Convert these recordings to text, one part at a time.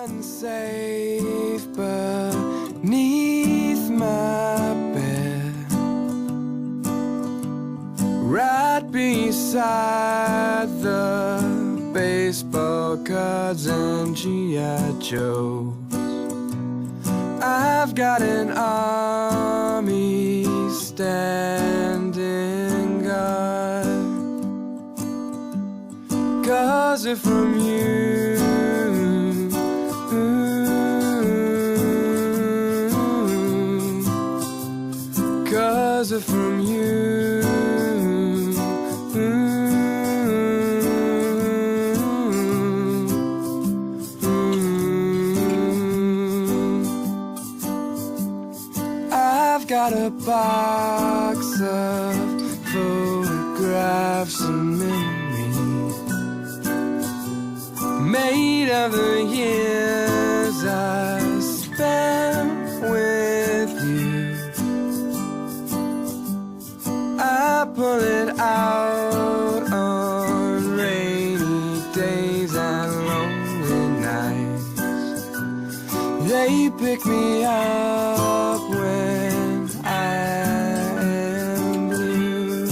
Unsafe beneath my bed, right beside the baseball cards and G.I. Joes. I've got an army standing guard, 'cause if from you, 'cause if from you, I've got a box of photographs and memories made of the years I spent with you. I pull it out on rainy days and lonely nights. They pick me up when I am blue.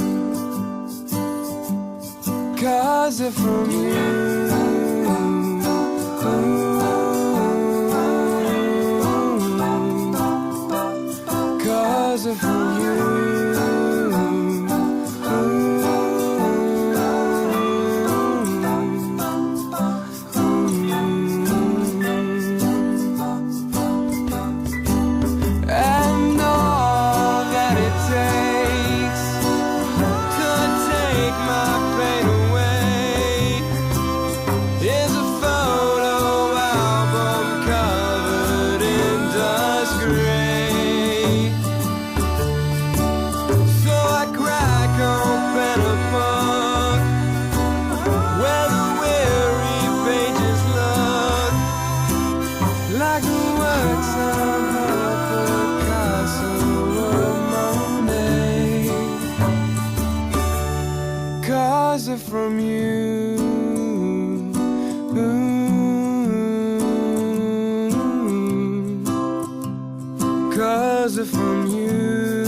'Cause if from you, 'cause if from you, and all that it takes to take my pain away is a photo album covered in dust gray. So I crack open a book where the weary pages look like the works of Picasso or Monet. 'Cause if from you, 'cause if from you,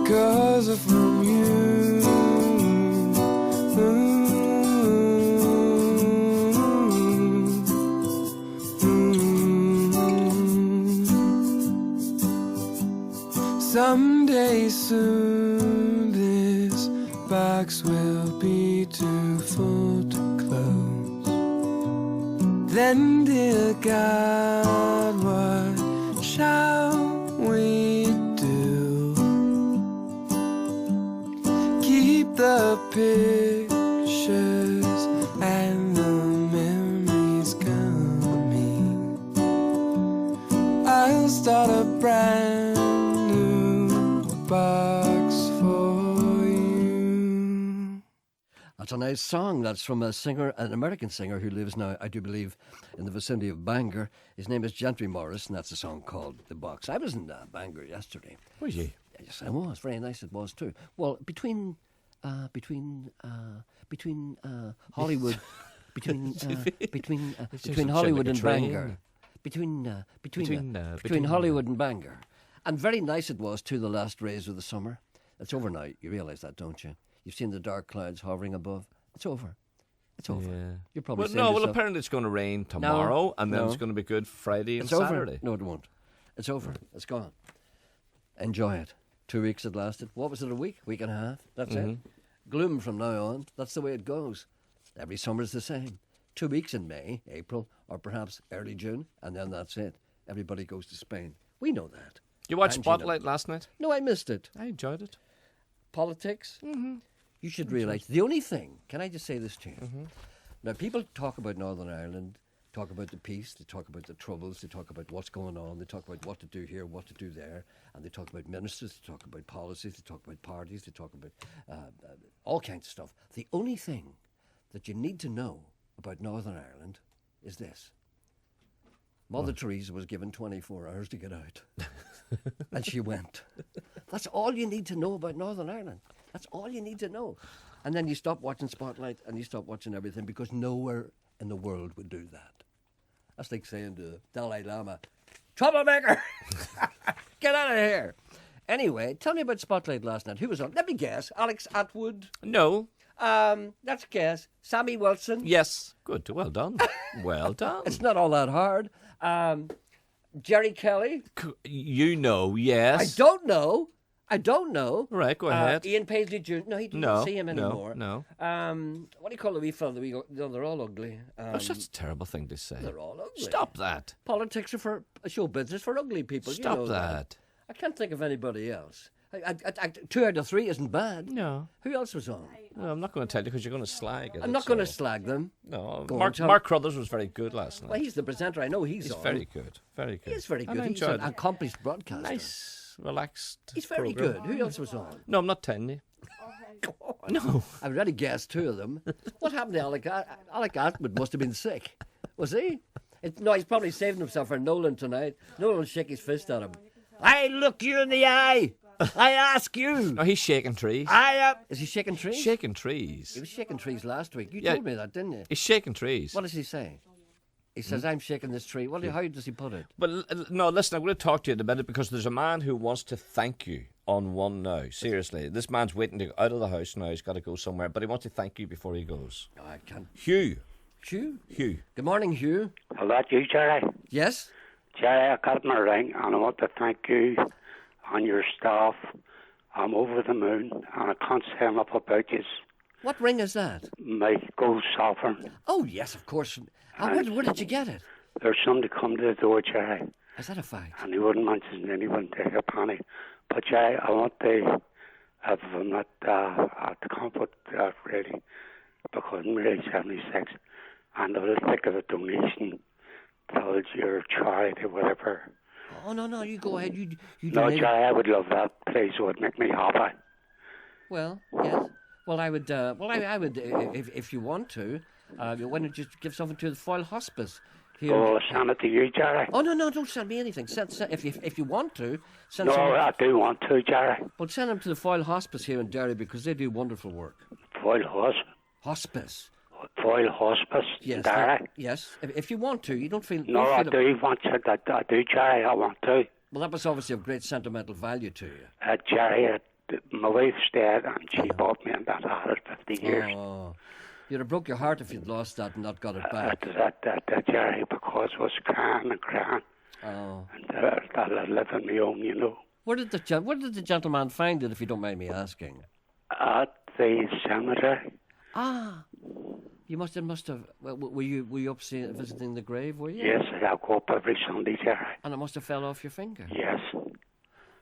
'cause if from you, someday soon this box will be too full to close. Then, dear God, what shall we do? Keep the pictures and the memories coming. I'll start a brand new box for you. That's a nice song. That's from a singer, an American singer who lives now, I do believe, in the vicinity of Bangor. His name is Gentry Morris, and that's a song called The Box. I was in Bangor yesterday. Was you? Yes, I was. Very nice it was too. Well, between Hollywood, between Hollywood and Bangor, between Hollywood and Bangor, and very nice it was too. The last rays of the summer. It's over now. You realise that, don't you? You've seen the dark clouds hovering above. It's over. It's over. Yeah. You're probably well, saying no. to Well, yourself, apparently it's going to rain tomorrow, and then no. it's going to be good Friday and it's over. Saturday. No, it won't. It's over. It's gone. Enjoy it. 2 weeks it lasted. What was it, a week? Week and a half? That's it. Gloom from now on. That's the way it goes. Every summer's the same. 2 weeks in May, April, or perhaps early June, and then that's it. Everybody goes to Spain. We know that. You watched And Spotlight last night? No, I missed it. I enjoyed it. Politics? Mm-hmm. You should realise, the only thing, can I just say this to you? Mm-hmm. Now, people talk about Northern Ireland, talk about the peace, they talk about the troubles, they talk about what's going on, they talk about what to do here, what to do there, and they talk about ministers, they talk about policies, they talk about parties, they talk about all kinds of stuff. The only thing that you need to know about Northern Ireland is this. Mother Teresa was given 24 hours to get out. And she went. That's all you need to know about Northern Ireland. That's all you need to know. And then you stop watching Spotlight and you stop watching everything because nowhere in the world would do that. That's like saying to the Dalai Lama, troublemaker, get out of here. Anyway, tell me about Spotlight last night. Who was on? Let me guess. Alex Atwood. No. Let's guess. Sammy Wilson. Yes. Good. Well done. Well done. It's not all that hard. Gerry Kelly. You know, yes. I don't know. Right, go ahead. Ian Paisley Jr. No, he didn't see him anymore. No. What do you call the wee fella? They're all ugly. That's such a terrible thing to say. They're all ugly. Stop that. Politics are for show business for ugly people. Stop you know that. I can't think of anybody else. 2 out of 3 isn't bad. No. Who else was on? No, I'm not going to tell you because you're going to slag it. I'm not going to slag them. No, Go on, Mark Crothers was very good last night. Well, he's the presenter. I know he's on. very good. Very good. He is very And good. I He's enjoyed an it. accomplished broadcaster. Nice, relaxed. He's very program. good. Who else was on? No, I'm not telling you. Go on. No. I've already guessed 2 of them. What happened to Alec? Alec Atwood must have been sick. Was he? No, he's probably saving himself for Nolan tonight. Nolan will shake his fist at him. I look you in the eye. I ask you. No, he's shaking trees. Is he shaking trees? Shaking He trees. was shaking trees last week. You Yeah. told me that, didn't you? He's shaking trees. What does he say? He says, I'm shaking this tree. How does he put it? But no, listen, I'm going to talk to you in a minute because there's a man who wants to thank you on one now. Seriously. This man's waiting to go out of the house now. He's got to go somewhere, but he wants to thank you before he goes. Oh, I can't. Hugh. Hugh? Hugh. Good morning, Hugh. Hello, that you, Gerry? Yes? Gerry, I got my ring and I want to thank you and your staff. I'm over the moon and I can't say enough about you. What ring is that? My gold sovereign. Oh, yes, of course. Where did you get it? There's somebody come to the door, Gerry, Is that a fact? and he wouldn't mention anyone take a penny. But Gerry, I want to, if I'm not, I can't put really, because I'm really 76, and I would think of a donation towards your charity, whatever. Oh, no, you go ahead. You No, donate it. Gerry, I would love that. Please, it would make me happy. Well, yes. Well, I would. I would. If you want to, why don't you give something to the Foyle Hospice here? Oh, send it to you, Gerry. Oh no! Don't send me anything. Send, if you want to, send No, some. I do want to, Gerry. Well, send them to the Foyle Hospice here in Derry because they do wonderful work. Foyle Hospice. Hospice, Yes. Derry. Yes. If you want to, you don't feel. No, I don't feel do want to. I do, Gerry. I want to. Well, that was obviously of great sentimental value to you. Gerry, my wife's dead and she bought me and that had it 50 years. Oh, you'd have broke your heart if you'd lost that and not got it back. That Gerry, because I was crying and crying. Oh. And that I live on my own, you know. Where did the gentleman find it, if you don't mind me asking? At the cemetery. Ah, you must have. Well, were you up visiting the grave? Were you? Yes, I go up every Sunday, Gerry. And it must have fell off your finger. Yes.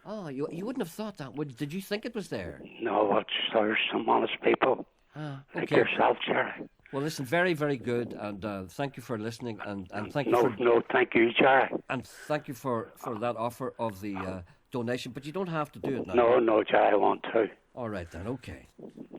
Oh, you wouldn't have thought that. Did you think it was there? No, there's some honest people like Okay. yourself, Gerry. Well, listen, very, very good, and thank you for listening, and thank you Thank you, Gerry. and thank you for that offer of the donation. But you don't have to do it now. No, Gerry, I want to. All right then. Okay.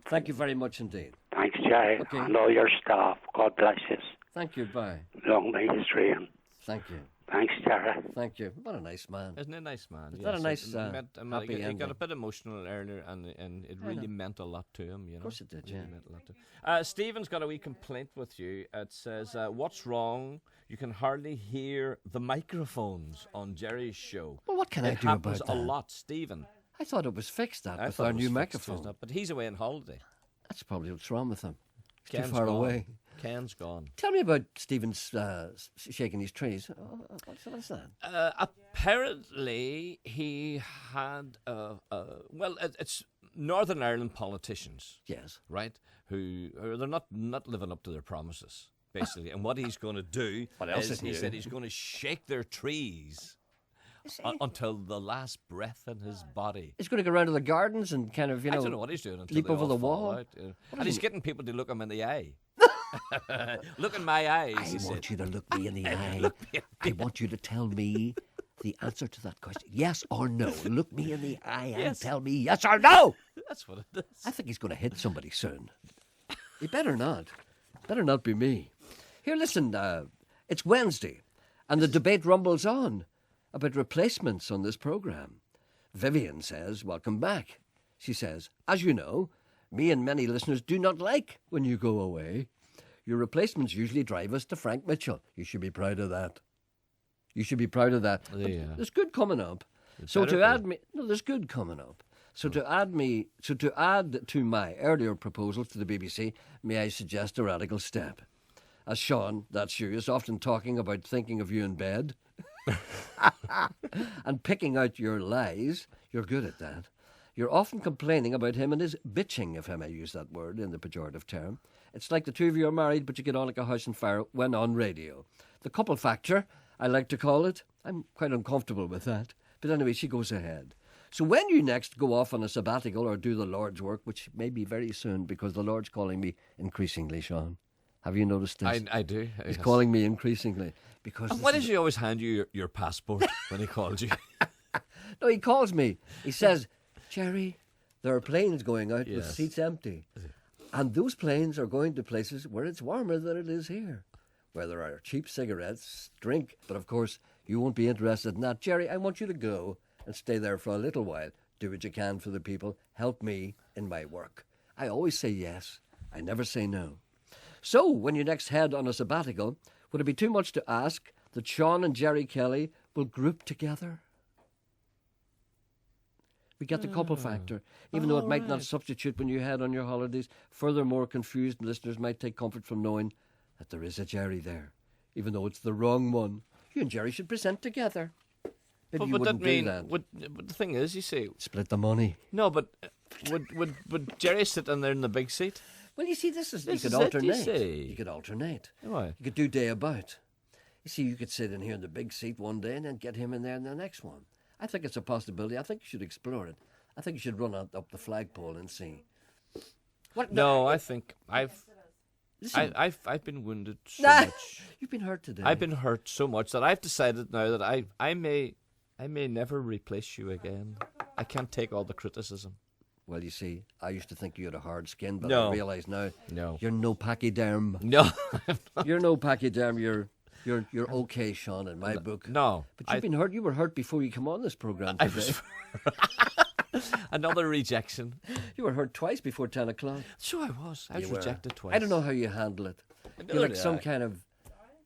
Thank you very much indeed. Thanks, Gerry, Okay. and all your staff. God bless you. Thank you. Bye. Long may his reign. Thank you. Thanks, Gerry. Thank you. What a nice man. Isn't he a nice man? Is that a nice, happy he got ending? a bit emotional earlier, and it really meant a lot to him. You know, Of course it did. Really Yeah. meant a lot to him. Stephen's got a wee complaint with you. It says, "What's wrong? You can hardly hear the microphones on Jerry's show." Well, what can I It do happens about a that? lot, Stephen. I thought it was fixed that I with thought our it was new fixed, microphone. isn't it? But he's away on holiday. That's probably what's wrong with him. He's Ken's too far gone. away. Ken's gone. Tell me about Stephen's shaking his trees. What's that? Apparently, he had it's Northern Ireland politicians, Yes. right? Who they're not living up to their promises, basically. And what he's going to do What else is is he new? said he's going to shake their trees until the last breath in his body. He's going to go around to the gardens and kind of, I don't know what he's doing until leap they over all the fall wall. out, and he's getting people to look him in the eye. Look in my eyes. I he said. want you to look me in the eye. I want you to tell me the answer to that question. Yes or no. Look me in the eye and Yes. tell me yes or no. That's what it is. I think he's going to hit somebody soon. He better not. Better not be me. Here, listen. It's Wednesday, and the debate rumbles on about replacements on this programme. Vivian says, welcome back. She says, as you know, me and many listeners do not like when you go away. Your replacements usually drive us to Frank Mitchell. You should be proud of that. You should be proud of that. But Yeah. there's good coming up. So better to be. add me, no, there's good coming up. So to add to my earlier proposals to the BBC, may I suggest a radical step? As Sean, that's you, is often talking about thinking of you in bed and picking out your lies. You're good at that. You're often complaining about him and his bitching, if I may use that word in the pejorative term. It's like the two of you are married, but you get on like a house on fire when on radio. The couple factor, I like to call it. I'm quite uncomfortable with that. But anyway, she goes ahead. So when you next go off on a sabbatical or do the Lord's work, which may be very soon because the Lord's calling me increasingly, Sean. Have you noticed this? I do. He's yes. calling me increasingly because... And why does he always hand you your passport when he calls you? No, he calls me. He says, Gerry, there are planes going out with Yes. seats empty. And those planes are going to places where it's warmer than it is here, where there are cheap cigarettes, drink. But of course, you won't be interested in that. Gerry, I want you to go and stay there for a little while. Do what you can for the people. Help me in my work. I always say yes. I never say no. So, when you next head on a sabbatical, would it be too much to ask that Sean and Gerry Kelly will group together? We get the couple factor, even though it might not substitute when you head on your holidays. Furthermore, confused listeners might take comfort from knowing that there is a Gerry there, even though it's the wrong one. You and Gerry should present together. Maybe you would wouldn't that mean? do that. But the thing is, you see, Split the money. no, but would Gerry sit in there in the big seat? Well, you see, this is This you is could it, you alternate. see. You could alternate. Why? You could do day about. You see, you could sit in here in the big seat one day and then get him in there in the next one. I think it's a possibility. I think you should explore it. I think you should run up the flagpole and see. What? No, I think Listen, I've been wounded so Nah, much. you've been hurt today. I've been hurt so much that I've decided now that I may never replace you again. I can't take all the criticism. Well, you see, I used to think you had a hard skin, but No. I realise now No. you're no pachyderm. No, You're no pachyderm. You're okay, Sean, in my book. no. But you've been hurt. You were hurt before you came on this programme I today. was another rejection. You were hurt twice before 10 o'clock. So I was. I was You were. rejected twice. I don't know how you handle it. You're Neither like do some I. kind of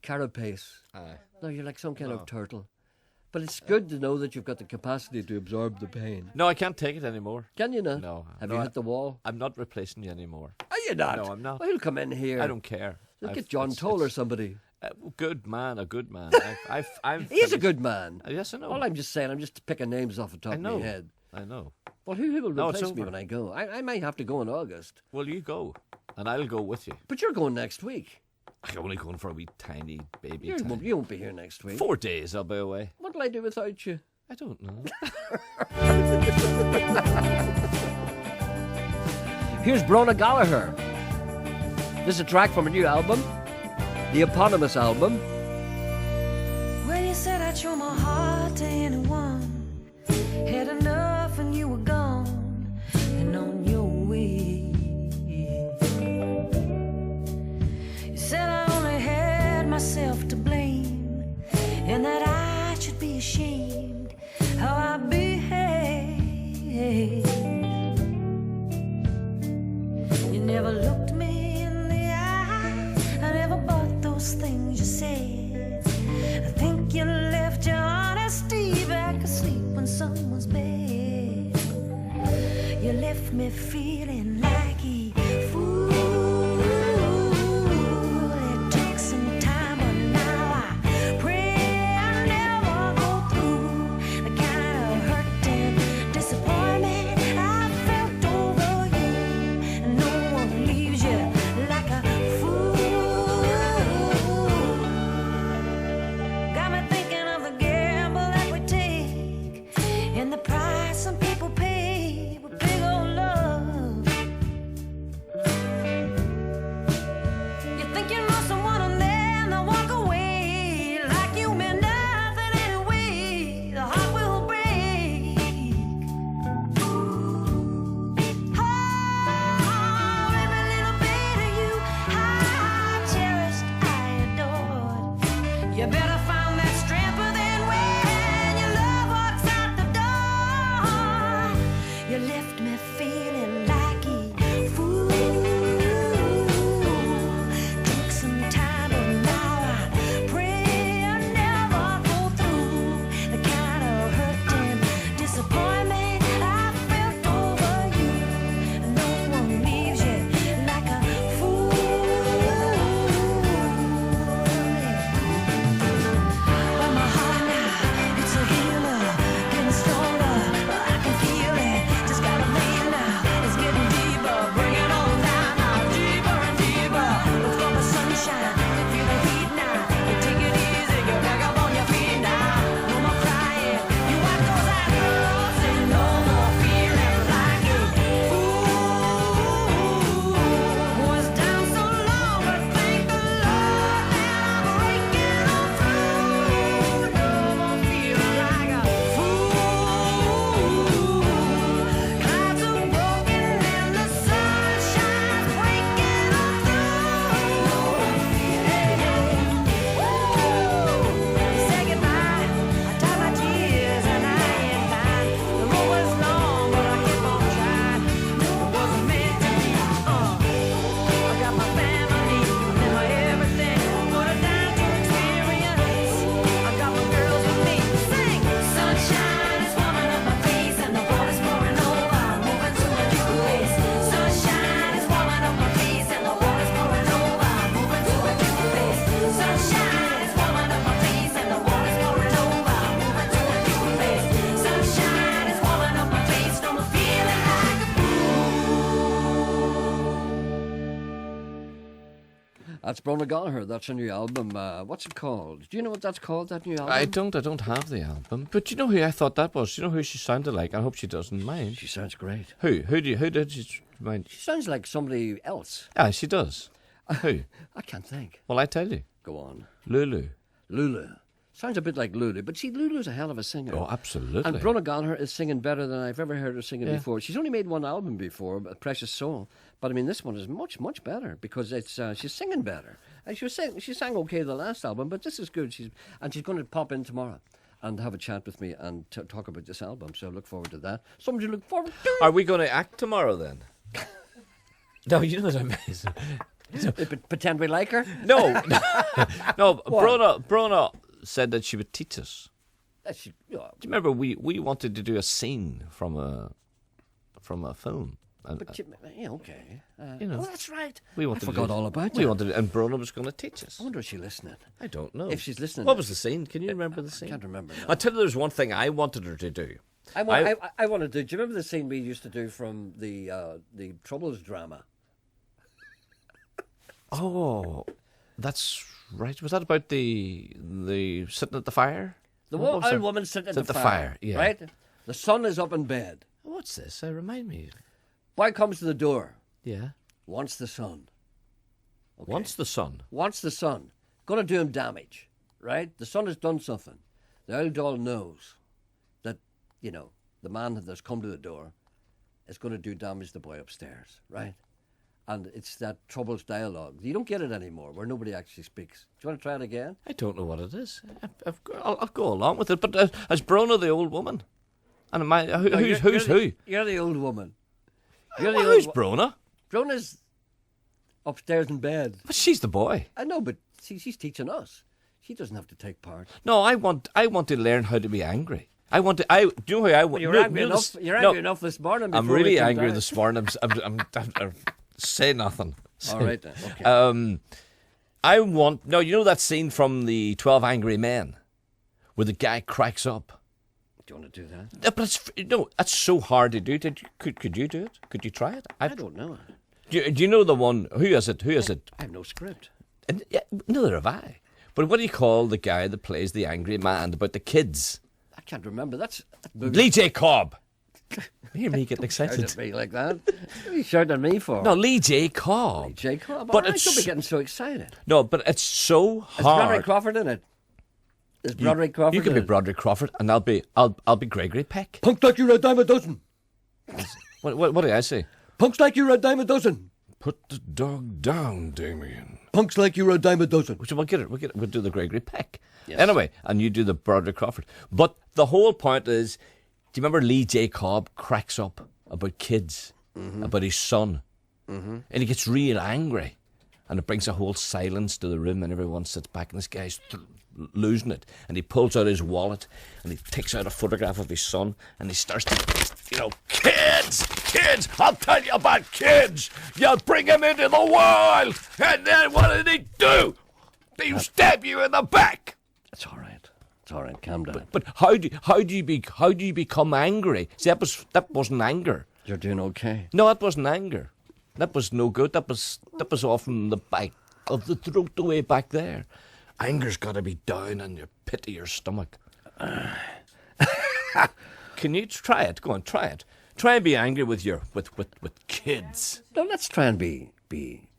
carapace. Aye. No, you're like some kind of turtle. But it's good to know that you've got the capacity to absorb the pain. No, I can't take it anymore. Can you not? No. Have No, you hit the wall? I'm not replacing you anymore. Are you not? No, I'm not. Well, he'll come in here. I don't care. Look at John Toll or somebody. Good man, a good man. I'm He is a finished. good man. Yes, I know. All I'm just saying, I'm just picking names off the top I of know. my head. I know. Well, who will No, it's replace me over. when I go? I might have to go in August. Well, you go, and I'll go with you. But you're going next week. I'm only going for a wee tiny baby You time. won't be here next week. 4 days I'll be away. What'll I do without you? I don't know. Here's Brona Gallagher. This is a track from a new album, the eponymous album. When you said I'd show my heart to anyone, had enough and you were gone and on your way. You said I only had myself to blame and that I should be ashamed how I behaved. You never looked me in the eye, I never bought those things you said. I think you left your honesty back asleep on someone's bed. You left me feeling like a fool. It took some time, but now I pray I never go through the kind of hurt and disappointment I felt over you. And no one leaves you like a fool. Got me thinking of the gamble that we take and the price some people pay with big old love. That's Brona Gallagher. That's a new album. What's it called? Do you know what that's called, that new album? I don't have the album. But you know who I thought that was? You know who she sounded like? I hope she doesn't mind. She sounds great. Who did she mind? She sounds like somebody else. Ah, she does. Who? I can't think. Well, I tell you. Go on. Lulu. Lulu. Sounds a bit like Lulu, but see, Lulu's a hell of a singer. Oh, absolutely. And Brona Gallagher is singing better than I've ever heard her singing before. She's only made one album before, Precious Soul, but I mean this one is much, much better because it's she's singing better. And she sang okay the last album, but this is good. She's going to pop in tomorrow and have a chat with me and talk about this album. So I look forward to that. Something to look forward to. Are we going to act tomorrow then? No, you know what I mean. Pretend we like her. No. Brona said that she would teach us. Do you remember we wanted to do a scene from a film? And, Okay. you know, oh, that's right. I forgot all about We it. wanted, and Brona was going to teach us. I wonder if she's listening. I don't know. If she's listening. What was the scene? Can you remember the scene? I can't remember now. I'll tell you, there's one thing I wanted her to do. I want to do. Do you remember the scene we used to do from the Troubles drama? Oh, that's right. Was that about the sitting at the fire? The What was old it? woman sitting at At the the fire, fire, yeah. right? The son is up in bed. What's this? Remind me. Boy comes to the door. Yeah. Wants the son. Okay. Wants the sun. Wants the son. Going to do him damage, right? The son has done something. The old doll knows that, the man that's come to the door is going to do damage to the boy upstairs, right? And it's that Troubles dialogue. You don't get it anymore, where nobody actually speaks. Do you want to try it again? I don't know what it is. I'll go along with it. But as Brona the old woman, and am I? Who's who? You're the old woman. Who's Brona? Brona's upstairs in bed. But she's the boy. I know, but she's teaching us. She doesn't have to take part. No, I want to learn how to be angry. Do you know who I want? You're angry enough. You're angry enough this morning. I'm before we really came angry down. this morning. I'm say nothing. All right then. Okay. I want. No, you know that scene from the 12 Angry Men, where the guy cracks up. Do you want to do that? Yeah, but that's so hard to do. Could you do it? Could you try it? I don't know. Do you know the one? Who is it? I have no script. And, yeah, neither have I. But what do you call the guy that plays the angry man about the kids? I can't remember. That's Lee J. Cobb. Hear me getting shouted excited. at me like that. What are you shouting at me for? No, Lee J. Cobb. Jacob. But I it's should be getting so excited. No, but it's so Is Broderick hard. Crawford in it? Is Broderick Crawford? You can in be it? Broderick Crawford, and I'll be Gregory Peck. Punks like you're a dime a dozen. What did I say? Punks like you're a dime a dozen. Put the dog down, Damien. Punks like you're a dime a dozen. We'll get it. We'll do the Gregory Peck. Yes. Anyway, and you do the Broderick Crawford. But the whole point is, do you remember Lee J. Cobb cracks up about kids, about his son, and he gets real angry, and it brings a whole silence to the room, and everyone sits back, and this guy's losing it, and he pulls out his wallet, and he takes out a photograph of his son, and he starts to, kids, I'll tell you about kids. You bring him into the world, and then what did he do? He stab you in the back. It's all right. It's all right. Calm down. But how do you become angry? See, that wasn't anger. You're doing okay. No, that wasn't anger. That was no good. That was off from the back of the throat, the way back there. Anger's got to be down in your pit of your stomach. Can you try it? Go on, try it. Try and be angry with kids. No, let's try and be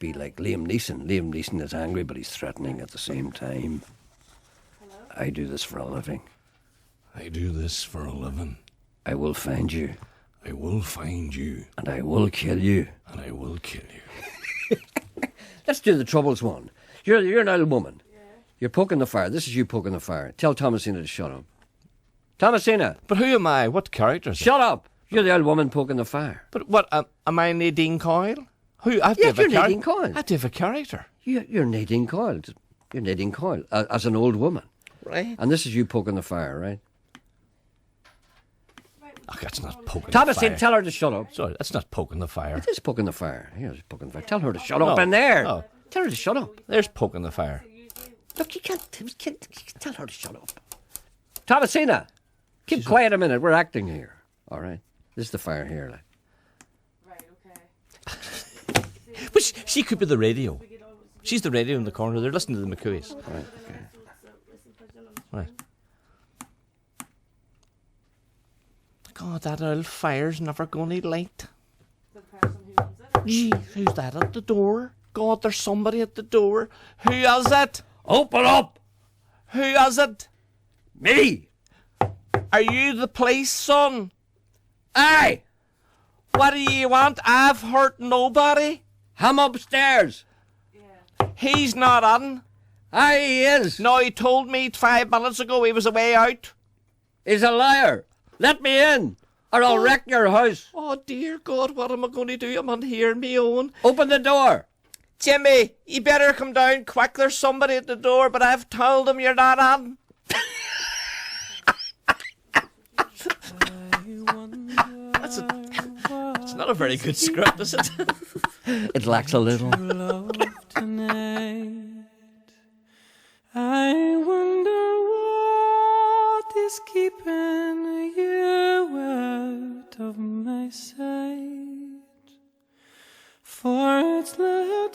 like Liam Neeson. Liam Neeson is angry, but he's threatening at the same time. I do this for a living. I do this for a living. I will find you. I will find you. And I will kill you. And I will kill you. Let's do the Troubles one. You're an old woman. Yeah. You're poking the fire. This is you poking the fire. Tell Thomasina to shut up. Thomasina! But who am I? What character is it? Shut up! You're the old woman poking the fire. But what, am I Nadine Coyle? Who? I have to Yes, have you're a Nadine Coyle. I have to have a character. You're Nadine Coyle. You're Nadine Coyle as an old woman. Right. And this is you poking the fire, right? Oh, that's not poking the Thomasina, fire. tell her to shut up. Sorry, that's not poking the fire. It is poking the fire. Here's poking the fire. Tell her to shut up in there. No. Tell her to shut up. There's poking the fire. Look, you can't tell her to shut up. Thomasina, keep quiet a minute. We're acting here. All right. This is the fire here. Like. Right, okay. But she could be the radio. She's the radio in the corner. They're listening to the McCooys. Right, okay. Right. God, that old fire's never going to light. The person who owns it. Gee, who's that at the door? God, there's somebody at the door. Who is it? Open up! Who is it? Me! Are you the police, son? Aye! What do you want? I've hurt nobody. I'm upstairs. He's not on. Aye, he is. No, he told me 5 minutes ago he was away out. He's a liar. Let me in, or I'll wreck your house. Oh, dear God, what am I going to do? I'm on here on my own. Open the door. Jimmy, you better come down quick. There's somebody at the door, but I've told him you're not on. It's not a very good script, is it? It lacks a little. Love tonight. I wonder what is keeping you out of my sight. For it's little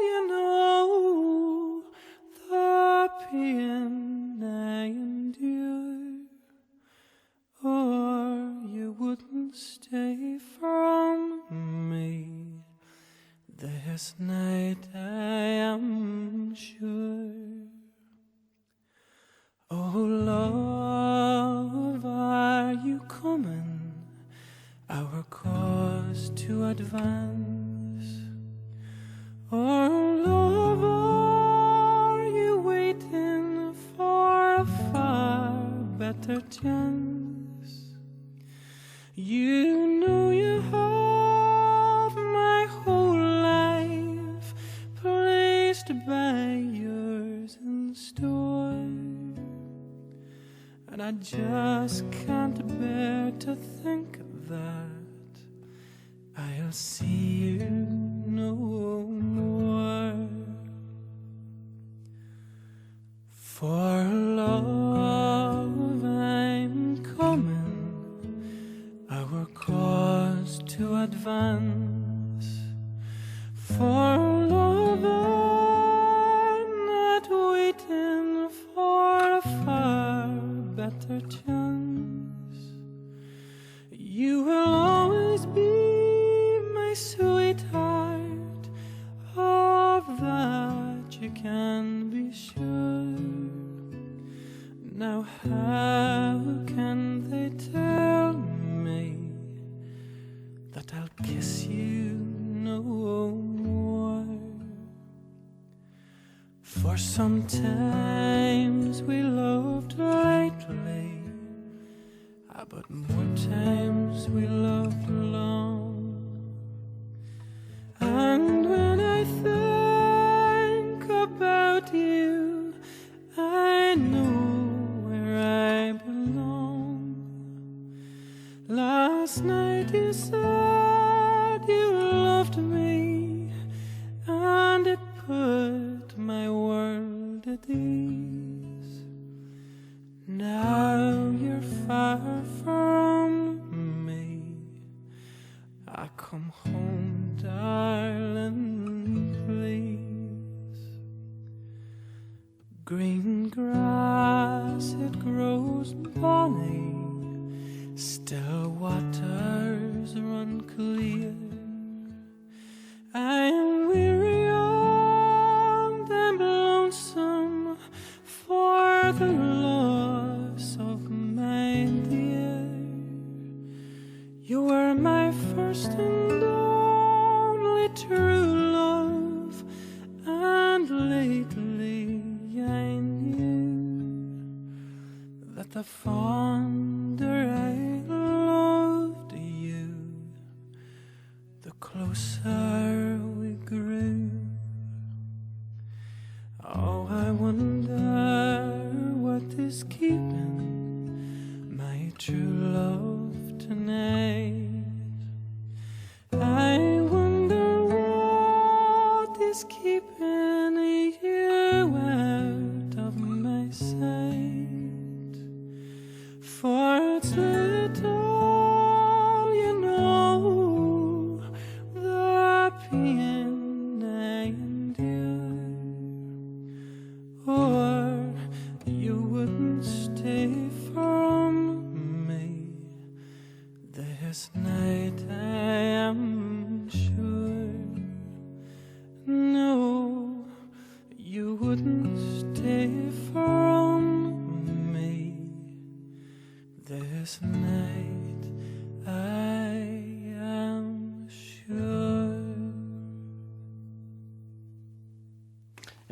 you know the pain I endure, or you wouldn't stay from me this night, I am sure. Oh love, are you coming? Our cause to advance. Oh love, are you waiting for a far better chance? You know you have my whole life placed by yours in store, and I just can't bear to think that I'll see you no more. For love, I'm coming, our cause to advance. For love, I'm not waiting for a far better chance. You will always be my sweetheart, of that you can be sure. Now how can they tell me that I'll kiss you no more? For sometimes we loved lightly, but more times we loved long. And when I think about you, I know where I belong. Last night you said you loved me, and it put my world at ease. Now you're far from me. I come home, darling, please. Green grass, it grows bonny, still waters run clear. I'm weary and I'm lonesome for the loss of my dear. You were my first and only true love, and lately I knew that the fonder I loved you, the closer we grew. Oh, I wonder what is keeping my true love tonight. I wonder what is keeping you out of my sight. For it's little you know the pain I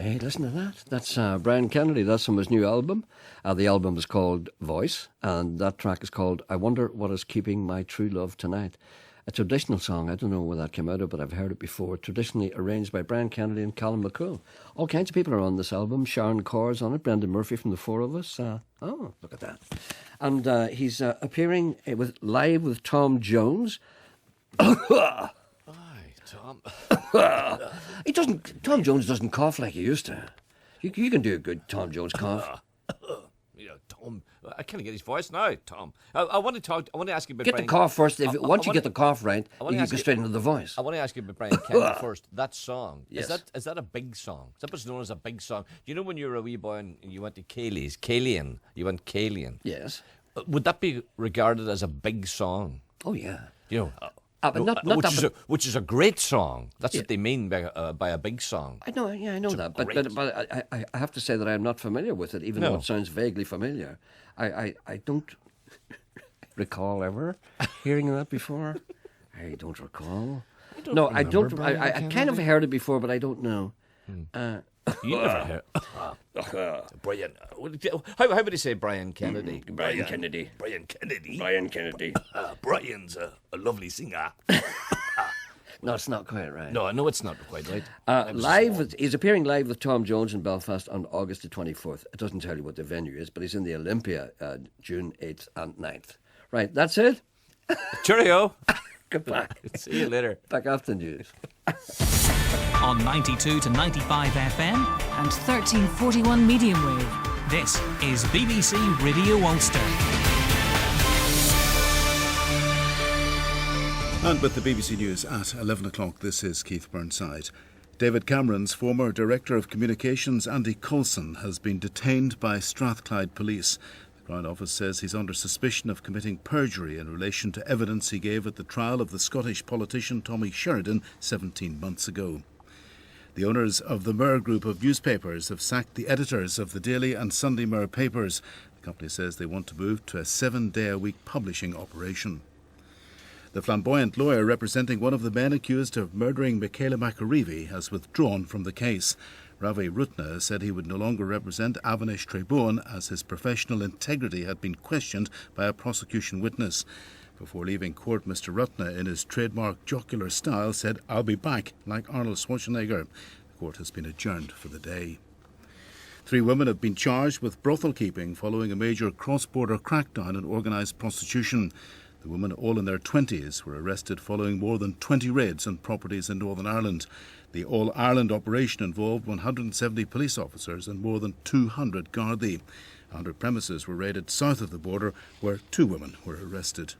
Hey, listen to that. That's Brian Kennedy. That's from his new album. The album is called Voice, and that track is called I Wonder What Is Keeping My True Love Tonight. A traditional song. I don't know where that came out of, but I've heard it before. Traditionally arranged by Brian Kennedy and Callum McCool. All kinds of people are on this album. Sharon Corr's on it. Brendan Murphy from The Four of Us. Oh, look at that. And he's appearing live with Tom Jones. Aye, Tom. Tom Jones doesn't cough like he used to. You can do a good Tom Jones cough. Tom, I can't get his voice now, Tom. I want to ask you about Get Brian. the cough first. Once you get the cough right, you ask go straight into the voice. I want to ask you about Brian Kennedy first. That song, Yes. is that a big song? Is that what's known as a big song? You know when you were a wee boy and you went to Calian, you went Calian. Yes. Would that be regarded as a big song? Oh, yeah. You know, but not that. which is a great song. That's what they mean by a big song. I know, yeah, I know that. But great- I have to say that I'm not familiar with it, even though it sounds vaguely familiar. I don't recall ever hearing that before. I don't recall. I don't. I kind of heard it before, but I don't know. You never heard. Brian. How would you say Brian Kennedy? Brian Kennedy. Brian Kennedy. Brian Kennedy. Brian's a lovely singer. No, it's not quite right. No, I know it's not quite right. He's appearing live with Tom Jones in Belfast on August the 24th. It doesn't tell you what the venue is, but he's in the Olympia June 8th and 9th. Right, that's it. Cheerio. Goodbye. See you later. Back after the news. On 92 to 95 FM. And 1341 medium wave. This is BBC Radio Ulster. And with the BBC News at 11 o'clock, this is Keith Burnside. David Cameron's former Director of Communications, Andy Coulson, has been detained by Strathclyde Police. The Crown Office says he's under suspicion of committing perjury in relation to evidence he gave at the trial of the Scottish politician Tommy Sheridan 17 months ago. The owners of the Mirror Group of newspapers have sacked the editors of the Daily and Sunday Mirror papers. The company says they want to move to a 7-day-a-week publishing operation. The flamboyant lawyer representing one of the men accused of murdering Michaela McAreevy has withdrawn from the case. Ravi Rutna said he would no longer represent Avanish Treboan as his professional integrity had been questioned by a prosecution witness. Before leaving court, Mr Rutna, in his trademark jocular style, said, "I'll be back," like Arnold Schwarzenegger. The court has been adjourned for the day. 3 women have been charged with brothel keeping following a major cross-border crackdown on organised prostitution. The women, all in their 20s, were arrested following more than 20 raids on properties in Northern Ireland. The All-Ireland operation involved 170 police officers and more than 200 Gardaí. 100 premises were raided south of the border, where 2 women were arrested.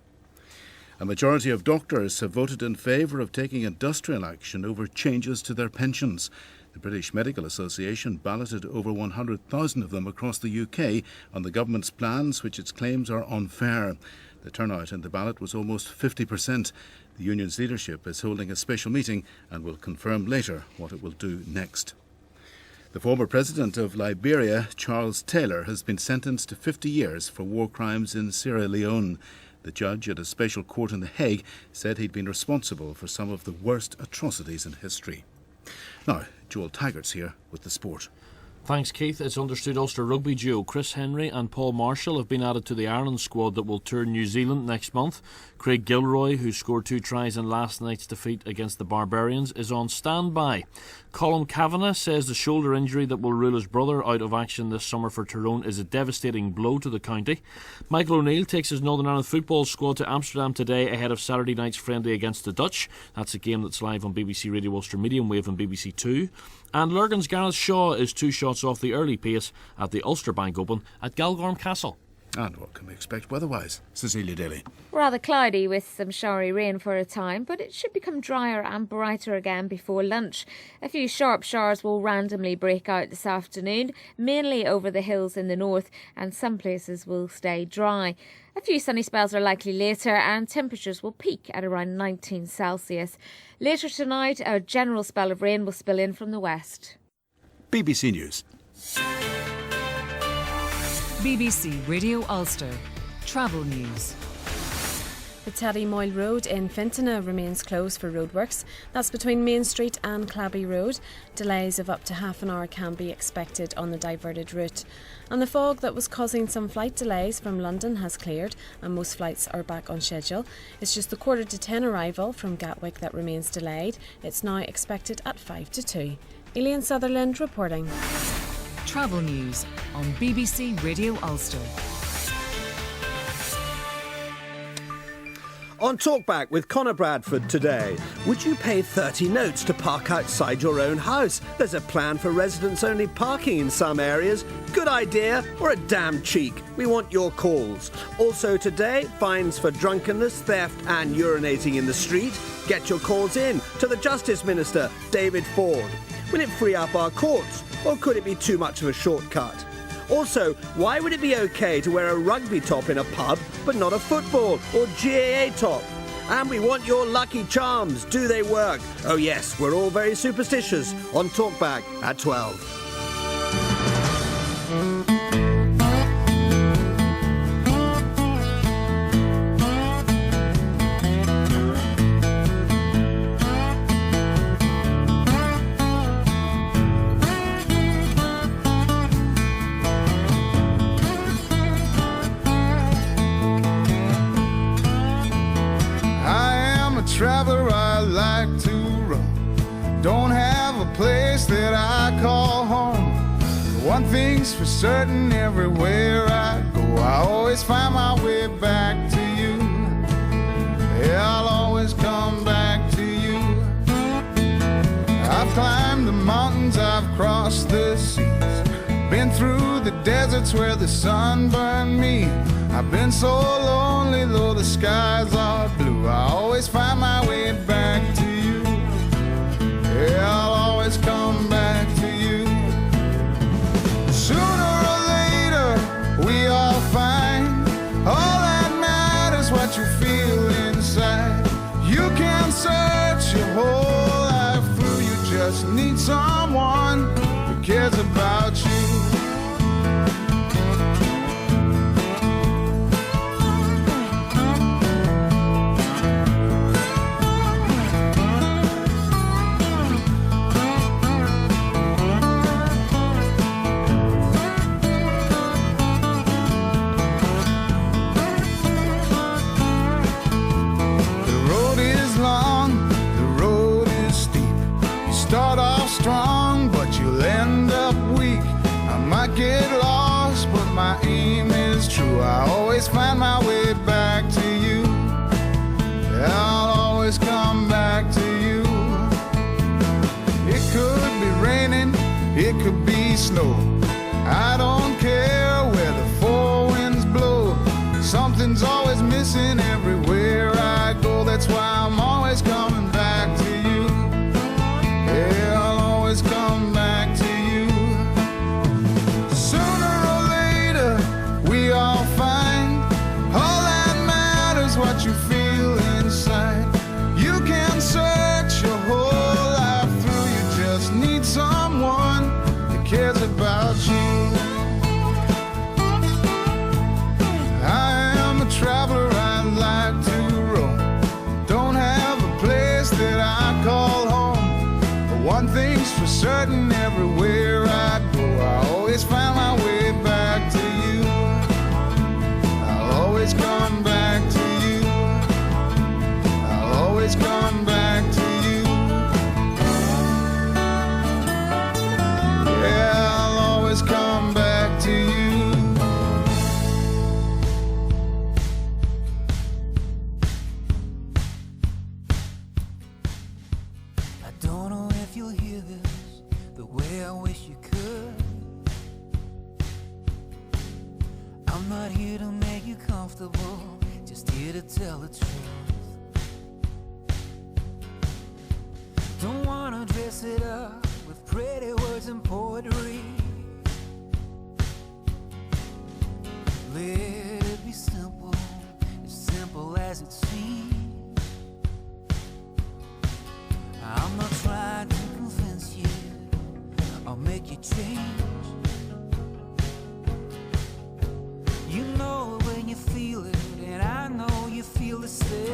A majority of doctors have voted in favour of taking industrial action over changes to their pensions. The British Medical Association balloted over 100,000 of them across the UK on the government's plans, which it claims are unfair. The turnout in the ballot was almost 50%. The union's leadership is holding a special meeting and will confirm later what it will do next. The former president of Liberia, Charles Taylor, has been sentenced to 50 years for war crimes in Sierra Leone. The judge at a special court in The Hague said he'd been responsible for some of the worst atrocities in history. Now, Joel Taggart's here with the sport. Thanks, Keith. It's understood Ulster rugby duo Chris Henry and Paul Marshall have been added to the Ireland squad that will tour New Zealand next month. Craig Gilroy, who scored 2 tries in last night's defeat against the Barbarians, is on standby. Colm Kavanagh says the shoulder injury that will rule his brother out of action this summer for Tyrone is a devastating blow to the county. Michael O'Neill takes his Northern Ireland football squad to Amsterdam today ahead of Saturday night's friendly against the Dutch. That's a game that's live on BBC Radio Ulster Medium Wave and BBC 2. And Lurgan's Gareth Shaw is 2 shots off the early pace at the Ulster Bank Open at Galgorm Castle. And what can we expect weather-wise? Cecilia Daly. Rather cloudy with some showery rain for a time, but it should become drier and brighter again before lunch. A few sharp showers will randomly break out this afternoon, mainly over the hills in the north, and some places will stay dry. A few sunny spells are likely later, and temperatures will peak at around 19 Celsius. Later tonight, a general spell of rain will spill in from the west. BBC News. BBC Radio Ulster. Travel news. The Teddy Moyle Road in Fintona remains closed for roadworks. That's between Main Street and Clabby Road. Delays of up to half an hour can be expected on the diverted route. And the fog that was causing some flight delays from London has cleared and most flights are back on schedule. It's just the 1:45 arrival from Gatwick that remains delayed. It's now expected at 1:55. Elaine Sutherland reporting. Travel news on BBC Radio Ulster. On Talkback with Conor Bradford today, would you pay 30 notes to park outside your own house? There's a plan for residents-only parking in some areas. Good idea or a damn cheek? We want your calls. Also today, fines for drunkenness, theft and urinating in the street. Get your calls in to the Justice Minister, David Ford. Will it free up our courts or could it be too much of a shortcut? Also, why would it be okay to wear a rugby top in a pub but not a football or GAA top? And we want your lucky charms. Do they work? Oh yes, we're all very superstitious on Talkback at 12. Traveler, I like to roam. Don't have a place that I call home. One thing's for certain, everywhere I go, I always find my way back to you. Yeah, I'll always come back to you. I've climbed the mountains, I've crossed the seas, been through the deserts where the sun burned me. I've been so lonely, though the skies are blue, I always find my way back to you. Yeah, I'll always come back to you. Sooner or later, we all find all that matters what you feel inside. You can search your whole life through, you just need someone who cares about you. Strong, but you'll end up weak. I might get lost, but my aim is true. I always find my way back to you. I'll always come back to you. It could be raining, it could be snow. I don't care where the four winds blow. Something's always missing everywhere I go. That's why I'm always coming back to you. Yeah, I'll always come back to you. Sooner or later, we all find all that matters what you feel inside. You can search your whole life through, you just need someone that cares about you. I am a traveler, I like to roam. Don't have a place that I call home. One thing's for certain, everywhere I go, I always find my way back to you. I'll always come back to you. I'll always come back to you. Yeah, I'll always come back to you. I wish you could. I'm not here to make you comfortable, just here to tell the truth. Don't wanna dress it up with pretty words and poetry. Let it be simple as it seems. I'm not trying to convince you, I'll make you change. You know it when you feel it, and I know you feel the same.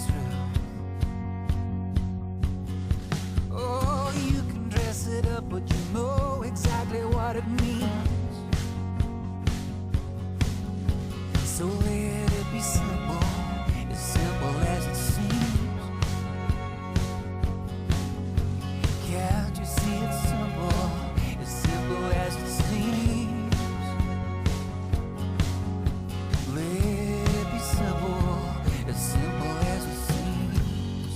truth. Oh, you can dress it up, but you know exactly what it means. So let it be simple as it seems. Can't you see it's simple as it seems? Let it be simple as it seems.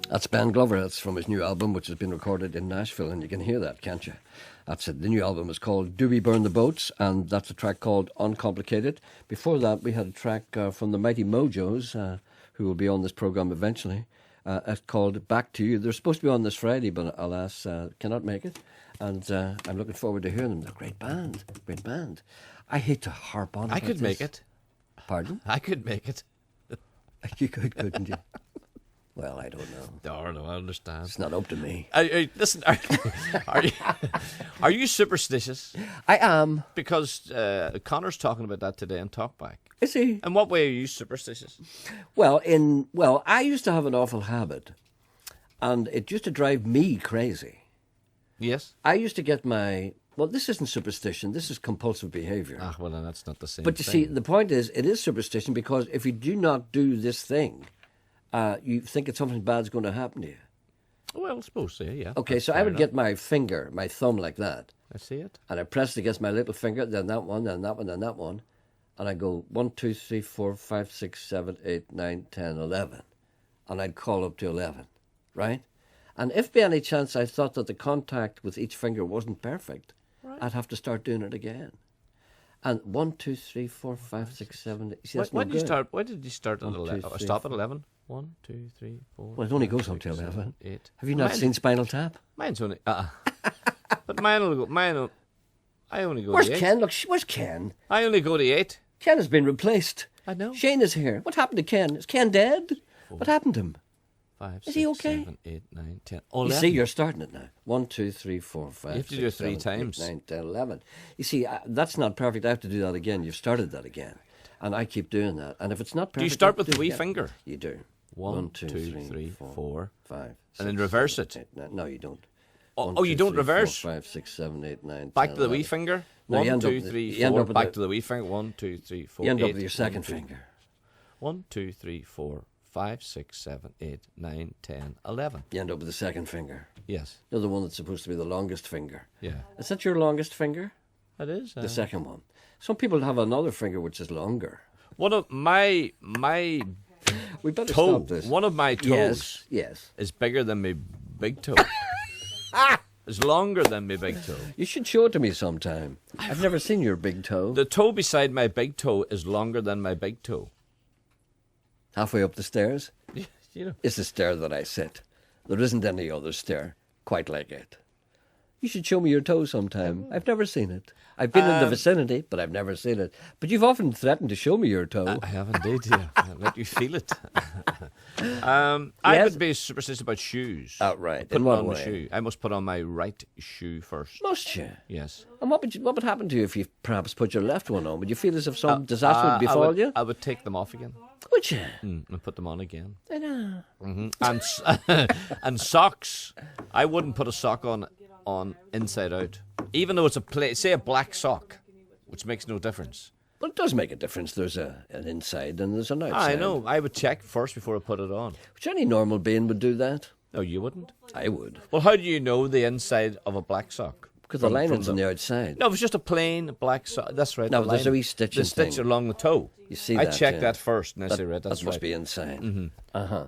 That's Ben Glover. That's from his new album, which has been recorded in Nashville, and you can hear that, can't you? That's it. The new album is called Do We Burn the Boats, and that's a track called Uncomplicated. Before that, we had a track from the Mighty Mojos, who will be on this programme eventually. It's called Back to You. They're supposed to be on this Friday, but alas, cannot make it. And I'm looking forward to hearing them. They're a great band. Great band. I hate to harp on I about could this. make it. Pardon? I could make it. You could, couldn't you? Well, I don't know. No, I understand. It's not up to me. Listen, are you superstitious? I am. Because Connor's talking about that today on Talkback. Is he? In what way are you superstitious? Well, I used to have an awful habit, and it used to drive me crazy. Yes? I used to get well, this isn't superstition, this is compulsive behaviour. Ah, well, then that's not the same But you thing. see, the point is, it is superstition because if you do not do this thing, you think that something bad's going to happen to you. Well, I suppose so, yeah. Okay, That's so I fair would enough. get my finger, my thumb like that. I see it. And I press it against my little finger, then that one, then that one, then that one. And I go 1, 2, 3, 4, 5, 6, 7, 8, 9, 10, 11. And I'd call up to 11, right? And if by any chance I thought that the contact with each finger wasn't perfect, I'd have to start doing it again. And 1, 2, 3, 4, 5, 6, 7, 8. See, that's Why no did you good. start? Why did you start at 1, 2, 11? 3, Stop at 11? 1, 2, 3, 4. Well, it only goes up to 6, 11. 7, 8. Have you not seen Spinal Tap? Mine's only. But mine will go. I only go Where's to 8. Ken? Look, where's Ken? I only go to 8. Ken has been replaced. I know. Shane is here. What happened to Ken? Is Ken dead? What happened to him? 5, Is 6, he okay? 7, 8, 9, 10. You 11. see, you're starting it now. 1, 2, 3, 4, 5. You have to 6, do it 3 7, 8, times. 9, 10, 11. You see, that's not perfect. I have to do that again. You've started that again. And I keep doing that. And if it's not perfect, Do you start I with do the it wee again. finger? You do. 1, 2, 3, 4, 5. And then reverse it. No, you don't. Oh, you don't reverse? 4, 5, 6, 7, 8, 9, 10, Back to the wee 11. finger? No, you 1, end up 2, with- 3, you end 4. up with Back the- to the wee finger. 1, 2, 3, 4. You end up 8, with your 1, second 2, finger. 1, 2, 3, 4, 5, 6, 7, 8, 9, 10, 11. You end up with the second finger. Yes. You're the one that's supposed to be the longest finger. Yeah. Is that your longest finger? It is. The second one. Some people have another finger which is longer. One of my We better toe, stop this. one of my toes Yes. is bigger than my big toe. It's longer than my big toe. You should show it to me sometime. I've never seen your big toe. The toe beside my big toe is longer than my big toe. Halfway up the stairs You know. is the stair that I sit. There isn't any other stair quite like it. You should show me your toe sometime. I've never seen it. I've been in the vicinity, but I've never seen it. But you've often threatened to show me your toe. I have indeed, yeah. I'll let you feel it. I would be superstitious about shoes. Outright. Putting In what on my way? shoe. I must put on my right shoe first. Must you? Yes. And what would happen to you if you perhaps put your left one on? Would you feel as if some disaster would befall you? I would take them off again. Would you? And put them on again. I know. And socks. I wouldn't put a sock on inside out. Even though it's say a black sock, which makes no difference. Well, it does make a difference. There's an inside and there's an outside. I know. I would check first before I put it on. Which any normal being would do that. No, you wouldn't. I would. Well, how do you know the inside of a black sock? Because the lining's on the outside. No, if it's just a plain black sock. That's right. No, the there's a lining. wee stitching The stitch thing. along the toe. You see I that? check yeah. that first, and I say, right, that's that must right. be inside. Mm-hmm. Uh-huh.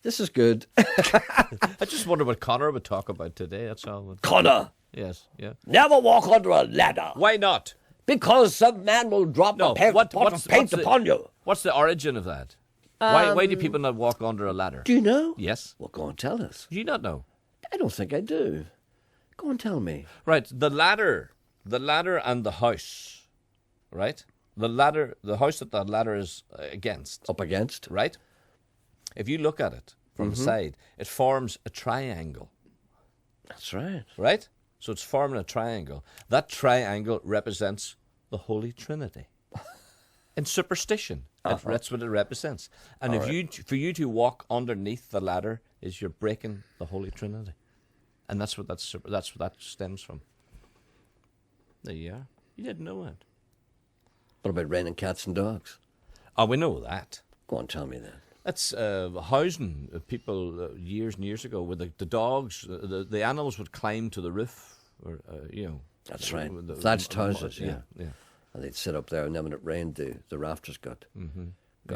This is good. I just wonder what Connor would talk about today. That's all. Connor! Yes, yeah. Never walk under a ladder. Why not? Because some man will drop a pot of paint upon you. What's the origin of that? Why do people not walk under a ladder? Do you know? Yes. Well, go and tell us. Do you not know? I don't think I do. Go and tell me. Right, the ladder and the house, right? The house that the ladder is against. Up against. Right? If you look at it from the side, it forms a triangle. That's right. Right? So it's forming a triangle. That triangle represents the Holy Trinity. In superstition, that's what it represents. And for you to walk underneath the ladder is you're breaking the Holy Trinity, and that's what that stems from. There you are. You didn't know that. What about raining cats and dogs? Oh, we know that. Go on, tell me that. That's housing people years and years ago, where the dogs, the animals would climb to the roof, or That's right. Thatched houses, yeah. And they'd sit up there, and then when it rained, the rafters got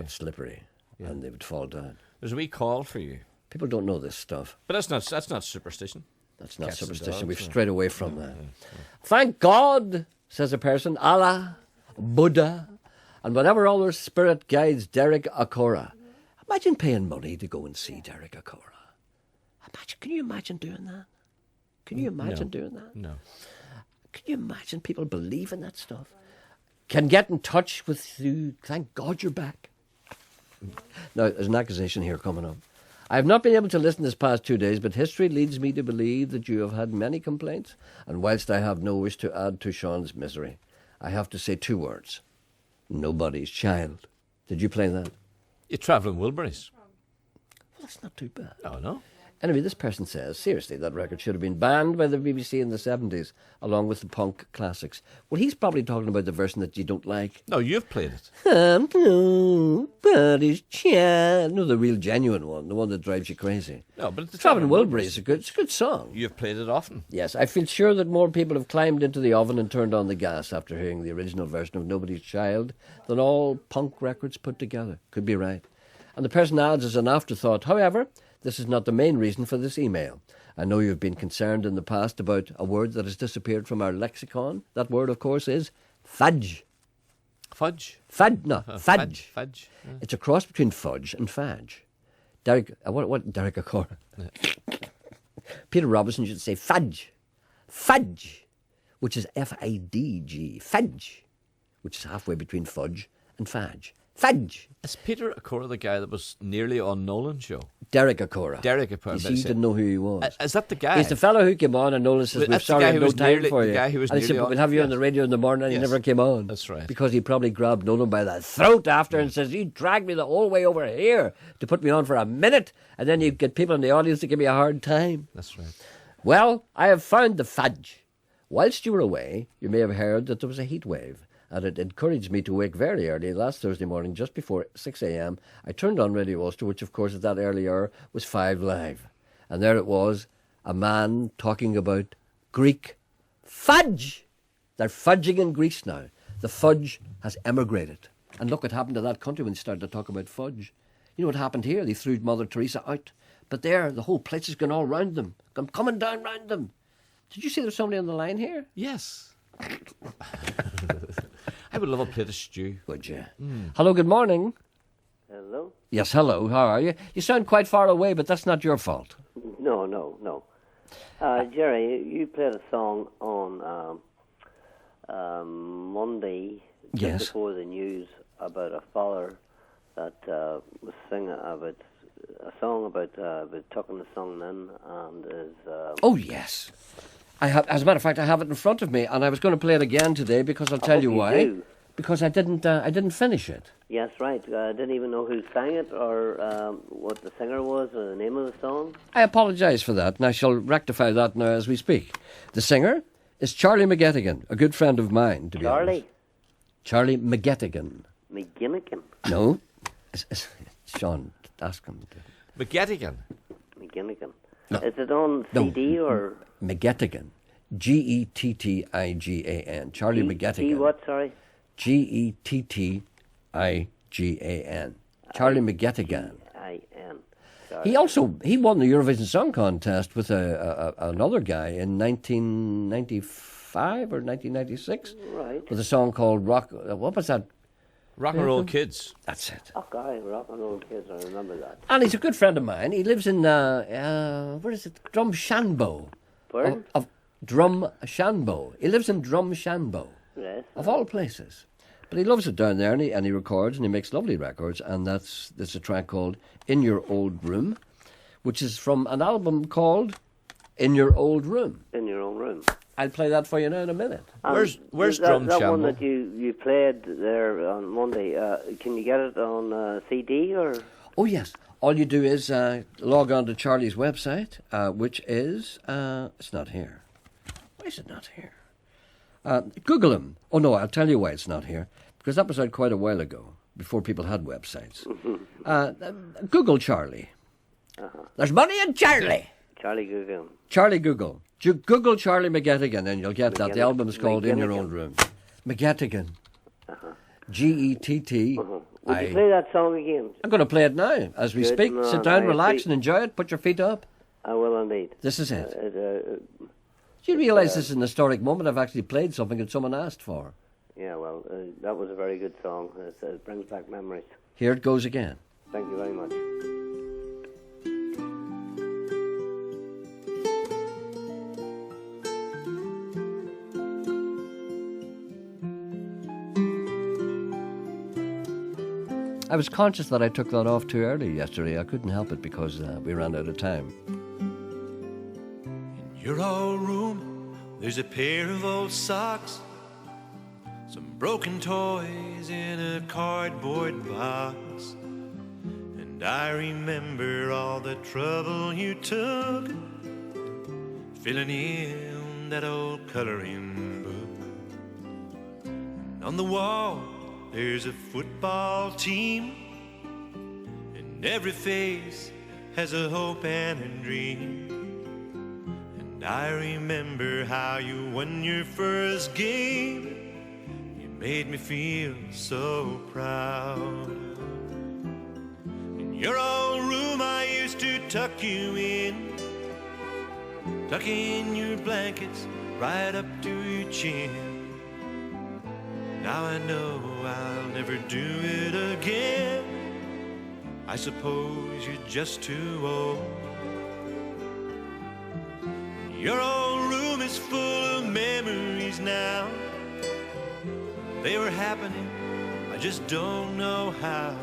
slippery, and they would fall down. There's a wee call for you. People don't know this stuff. But that's not superstition. That's not Cats and superstition. dogs, We've yeah. strayed away from that. Thank God, says a person, Allah, Buddha, and whatever other spirit guides Derek Akora. Imagine paying money to go and see Derek Akora. Can you imagine doing that? Can you imagine doing that? No. Can you imagine people believe in that stuff? Can get in touch with you. Thank God you're back. Now, there's an accusation here coming up. I have not been able to listen this past 2 days, but history leads me to believe that you have had many complaints, and whilst I have no wish to add to Sean's misery, I have to say 2 words. Nobody's child. Did you play that? You're travelling Wilburys. Well, that's not too bad. Oh, no? Anyway, this person says, seriously, that record should have been banned by the BBC in the 70s, along with the punk classics. Well, he's probably talking about the version that you don't like. No, you've played it. Nobody's child. No, the real genuine one, the one that drives you crazy. No, but the Travelling Wilburys it's a good song. You've played it often. Yes, I feel sure that more people have climbed into the oven and turned on the gas after hearing the original version of Nobody's Child than all punk records put together. Could be right. And the person adds as an afterthought, however, this is not the main reason for this email. I know you've been concerned in the past about a word that has disappeared from our lexicon. That word, of course, is fudge. Fudge? Fudge. Fudge. Yeah. It's a cross between fudge and fadge. Derek Akora? Peter Robinson should say fudge. Fudge, which is F-I-D-G. Fudge, which is halfway between fudge and fadge. Fudge. Is Peter Akora the guy that was nearly on Nolan's show? Derek Akora. Derek Akora. You see, he didn't know who he was. Is that the guy? He's the fellow who came on, and Nolan says, we're sorry, I have no time for you. The guy who was and he said, we'll have you on the radio in the morning, and he never came on. That's right. Because he probably grabbed Nolan by the throat after and says, you dragged me the whole way over here to put me on for a minute, and then you get people in the audience to give me a hard time. That's right. Well, I have found the fudge. Whilst you were away, you may have heard that there was a heat wave, and it encouraged me to wake very early last Thursday morning, just before 6 a.m. I turned on Radio Ulster, which, of course, at that early hour was 5 Live. And there it was, a man talking about Greek fudge. They're fudging in Greece now. The fudge has emigrated. And look what happened to that country when they started to talk about fudge. You know what happened here? They threw Mother Teresa out. But there, the whole place has gone all round them. Come coming down round them. Did you see there's somebody on the line here? Yes. I would love a plate of stew. Would you? Hello, good morning. Hello? Yes, hello. How are you? You sound quite far away, but that's not your fault. No. Gerry, you played a song on Monday, just before the news, about a father that was singing about a song about tucking the song in, and is... Oh, yes. I have, as a matter of fact, I have it in front of me, and I was going to play it again today because I'll tell you why. Do. Because I didn't finish it. Yes, right. I didn't even know who sang it or what the singer was or the name of the song. I apologise for that, and I shall rectify that now as we speak. The singer is Charlie McGettigan, a good friend of mine, to be honest. Charlie McGettigan. McGinnigan? No. Sean, ask him. McGettigan. McGinnigan. No. Is it on CD or... McGettigan. G-E-T-T-I-G-A-N. Charlie McGettigan. G what, sorry? G-E-T-T-I-G-A-N. Charlie McGettigan. I-N. He won the Eurovision Song Contest with another guy in 1995 or 1996. Right. With a song called Rock... what was that? Rock and Roll Kids. That's it. Oh, God, Rock and Roll Kids, I remember that. And he's a good friend of mine. He lives in, where is it? Drumshanbo. Pardon? Of Drumshanbo. He lives in Drumshanbo. Yes. Of all places. But he loves it down there, and he records, and he makes lovely records, and there's a track called In Your Old Room, which is from an album called In Your Old Room. In Your Own Room. I'll play that for you now in a minute. Where's that, Drum that Shamble? one that you played there on Monday? Can you get it on CD or? Oh yes. All you do is log on to Charlie's website, which is it's not here. Why is it not here? Google him. Oh no, I'll tell you why it's not here. Because that was out quite a while ago, before people had websites. Google Charlie. There's money in Charlie. Charlie Google. Charlie Google. Google Charlie McGettigan and you'll get that. The album is called In Your Own Room. McGettigan. G-E-T-T. Would you play that song again? I'm going to play it now as we Good speak. man, Sit down, I relax agree. and enjoy it. Put your feet up. I will indeed. This is it. Do you realise this is an historic moment? I've actually played something that someone asked for. Yeah, well, that was a very good song. It brings back memories. Here it goes again. Thank you very much. I was conscious that I took that off too early yesterday. I couldn't help it because we ran out of time. In your old room, there's a pair of old socks, some broken toys in a cardboard box. And I remember all the trouble you took filling in that old coloring book. And on the wall, there's a football team, and every face has a hope and a dream. And I remember how you won your first game. You made me feel so proud. In your old room I used to tuck you in, tuck in your blankets right up to your chin. Now I know I'll never do it again. I suppose you're just too old. Your old room is full of memories now. They were happening, I just don't know how.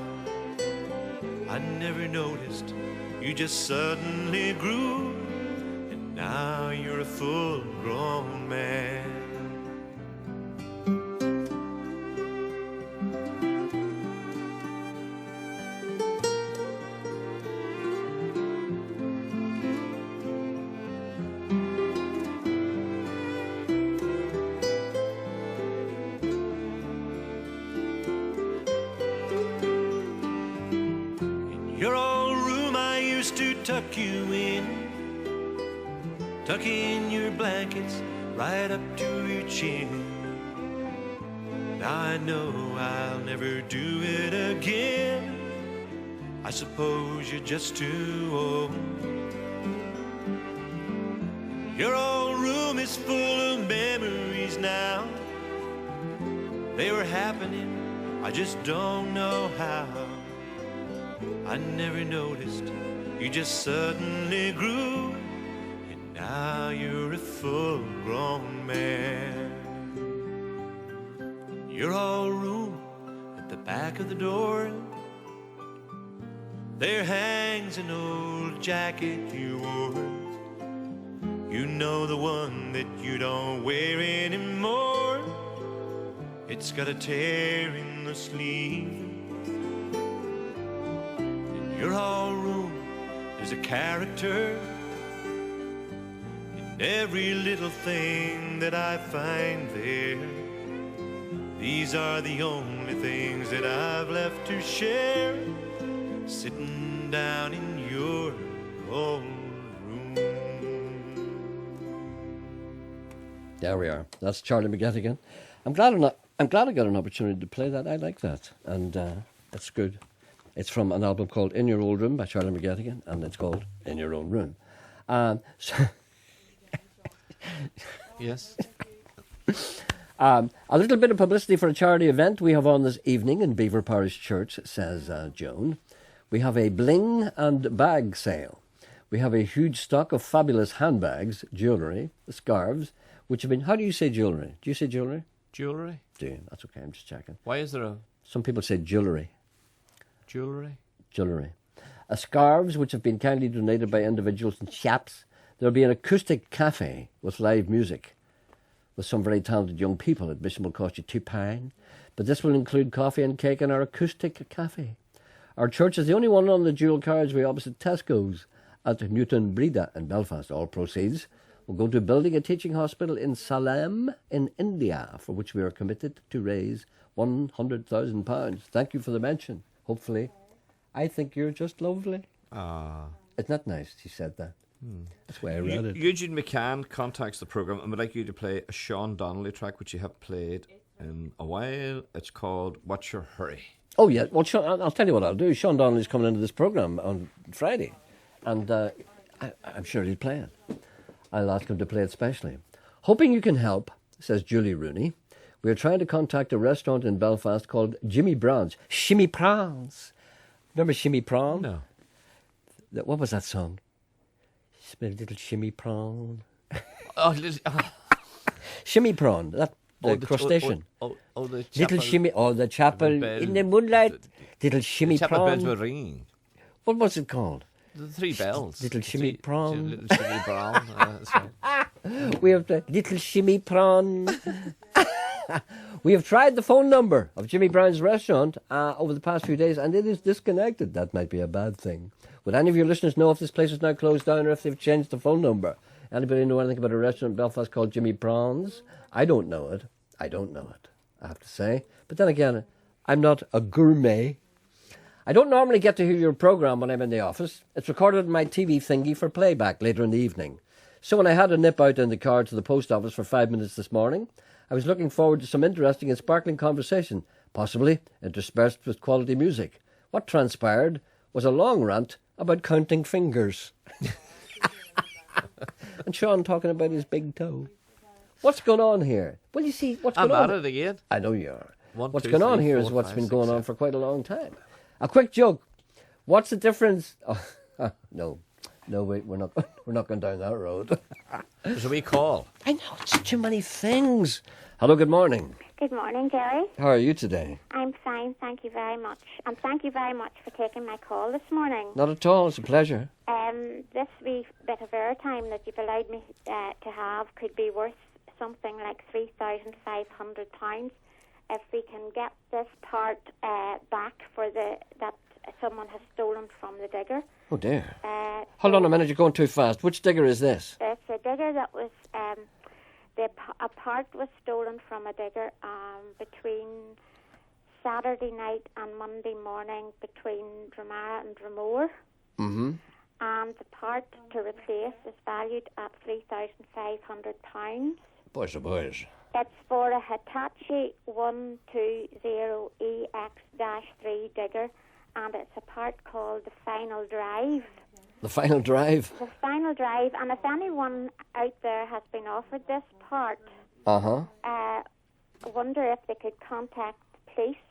I never noticed, you just suddenly grew, and now you're a full-grown man. Your old room I used to tuck you in, tuck in your blankets right up to your chin. Now I know I'll never do it again. I suppose you're just too old. Your old room is full of memories now. They were happening, I just don't know how. I never noticed, you just suddenly grew, and now you're a full-grown man. Your old room at the back of the door, there hangs an old jacket you wore. You know, the one that you don't wear anymore. It's got a tear in the sleeve. Your old room is a character in every little thing that I find there. These are the only things that I've left to share, sitting down in your old room. There we are. That's Charlie McGettigan. I'm glad I got an opportunity to play that. I like that, and that's good. It's from an album called In Your Old Room by Charlie McGettigan, and it's called In Your Own Room. Yes. A little bit of publicity for a charity event we have on this evening in Beaver Parish Church, says Joan. We have a bling and bag sale. We have a huge stock of fabulous handbags, jewellery, scarves, which have been... How do you say jewellery? Do you say jewellery? Jewellery? Do you? That's okay, I'm just checking. Why is there a... Some people say jewellery. Jewellery? Jewellery. Scarves, which have been kindly donated by individuals and chaps There'll be an acoustic cafe with live music with some very talented young people. Admission will cost you £2, but this will include coffee and cake in our acoustic cafe. Our church is the only one on the dual carriageway opposite Tesco's at Newton Breda in Belfast. All proceeds will go to building a teaching hospital in Salem in India, for which we are committed to raise £100,000. Thank you for the mention. Hopefully, I think you're just lovely. Ah. Isn't that nice? She said that. That's why I read it. Eugene McCann contacts the programme and would like you to play a Sean Donnelly track, which you have played in a while. It's called What's Your Hurry? Oh, yeah. Well, Sean, I'll tell you what I'll do. Sean Donnelly's coming into this programme on Friday, and I'm sure he'll play it. I'll ask him to play it specially. Hoping you can help, says Julie Rooney. We're trying to contact a restaurant in Belfast called Jimmy Brown's. Shimmy Prawns. Remember Shimmy Prawn? No. What was that song? A little shimmy prawn. Shimmy prawn. That crustacean. The little shimmy. Oh, the chapel in the moonlight. Little shimmy the prawn. Bells were ringing. What was it called? The three bells. Little shimmy prawn. Little shimmy brown. We have the little shimmy prawn. We have tried the phone number of Jimmy Brown's restaurant over the past few days, and it is disconnected. That might be a bad thing. Would any of your listeners know if this place is now closed down or if they've changed the phone number? Anybody know anything about a restaurant in Belfast called Jimmy Prawns? I don't know it. I have to say. But then again, I'm not a gourmet. I don't normally get to hear your programme when I'm in the office. It's recorded on my TV thingy for playback later in the evening. So when I had to nip out in the car to the post office for 5 minutes this morning, I was looking forward to some interesting and sparkling conversation, possibly interspersed with quality music. What transpired was a long rant about counting fingers. And Sean talking about his big toe. What's going on here? Well, you see, what's going on? I'm at it again. I know you are. What's 2, going on 3, here 4, is what's 5, been 6, going 7. on for quite a long time. A quick joke. What's the difference? Oh, no, wait, we're not going down that road. There's a wee call. I know, it's too many things. Hello, good morning. Good morning, Gerry. How are you today? I'm fine, thank you very much. And thank you very much for taking my call this morning. Not at all, it's a pleasure. This wee bit of airtime that you've allowed me to have could be worth something like £3,500 if we can get this part back for that someone has stolen from the digger. Oh dear. Hold on a minute, you're going too fast. Which digger is this? It's a digger that was... a part was stolen from a digger between Saturday night and Monday morning between Dramara and Dromore. Mm-hmm. And the part to replace is valued at £3,500. Boys, oh boys. It's for a Hitachi 120EX-3 digger, and it's a part called the Final Drive. The Final Drive? The Final Drive, and if anyone out there has been offered this part, I wonder if they could contact the police,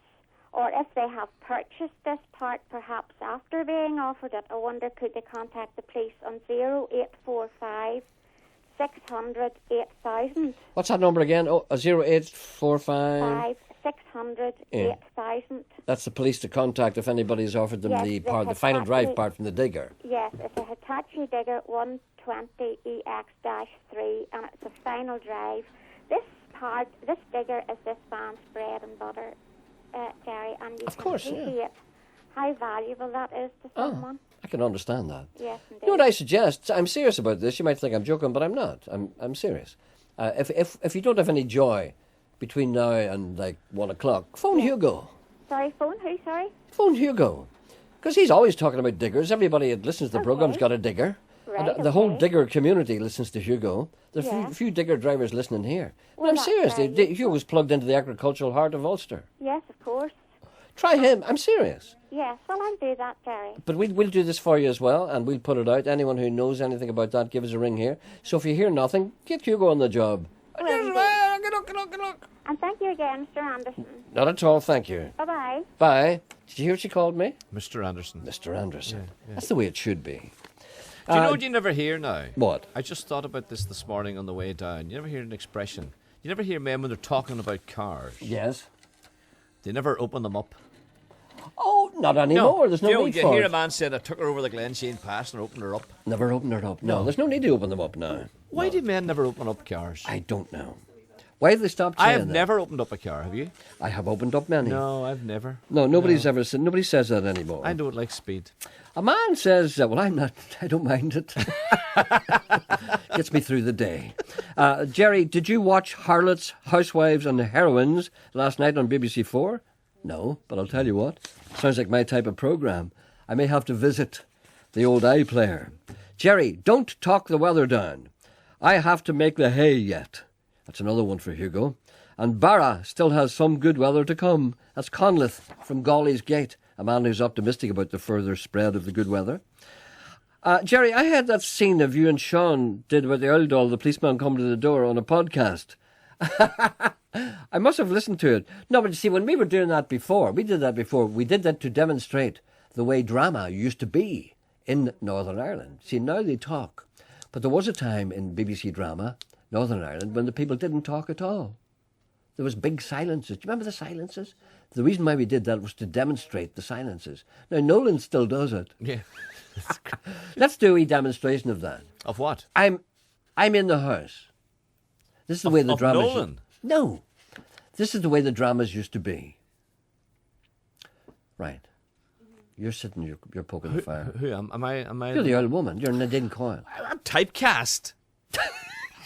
or if they have purchased this part perhaps after being offered it. I wonder could they contact the police on 0845 600 8000. What's that number again? Oh, 0845 600 8000. That's the police to contact if anybody's offered them the Final Drive part from the digger. Yes, it's a Hitachi digger 120EX-3, and it's a Final Drive. This digger is this man's bread and butter, Gerry, and you can appreciate how valuable that is to someone. I can understand that. Yes, indeed. You know what I suggest? I'm serious about this. You might think I'm joking, but I'm not. I'm serious. If you don't have any joy between now and like 1 o'clock, phone Hugo. Sorry, phone who? Sorry. Phone Hugo, because he's always talking about diggers. Everybody that listens to the program's got a digger. Right, and the whole digger community listens to Hugo. There's a few digger drivers listening here. Well, I'm serious. Hugo's plugged into the agricultural heart of Ulster. Yes, of course. Try him. I'm serious. Yes, well, I'll do that, Gerry. But we'll do this for you as well, and we'll put it out. Anyone who knows anything about that, give us a ring here. So if you hear nothing, get Hugo on the job. Good luck. And thank you again, Mr. Anderson. Not at all, thank you. Bye-bye. Bye. Did you hear what she called me? Mr. Anderson. Mr. Anderson. Yeah. That's the way it should be. Do you know what you never hear now? What? I just thought about this morning on the way down. You never hear an expression. You never hear men when they're talking about cars. Yes. They never open them up. Oh, not anymore. There's no need you for hear it. a man saying, I took her over the Glenshane Pass and opened her up. Never open her up. No, there's no need to open them up now. Why do men never open up cars? I don't know. Why have they stopped saying I have that? never opened up a car, have you? I have opened up many. No, I've never. No, nobody's ever said. Nobody says that anymore. I don't like speed. A man says, well, I'm not. I don't mind it. Gets me through the day. Gerry, did you watch Harlots, Housewives and Heroines last night on BBC 4? No, but I'll tell you what. Sounds like my type of programme. I may have to visit the old iPlayer. Gerry, don't talk the weather down. I have to make the hay yet. That's another one for Hugo. And Barra still has some good weather to come. That's Conleth from Gawley's Gate, a man who's optimistic about the further spread of the good weather. Gerry, I had that scene of you and Sean did with the old doll, the policeman come to the door, on a podcast. I must have listened to it. No, but you see, when we were doing that before, we did that to demonstrate the way drama used to be in Northern Ireland. See, now they talk. But there was a time in BBC drama, Northern Ireland, when the people didn't talk at all. There was big silences. Do you remember the silences? The reason why we did that was to demonstrate the silences. Now, Nolan still does it. Yeah. Let's do a wee demonstration of that. Of what? I'm in the house. This is the way the dramas... Nolan? No. This is the way the dramas used to be. Right. You're sitting, you're poking the fire. Who am I? You're the old woman. You're Nadine Coyle. I'm typecast.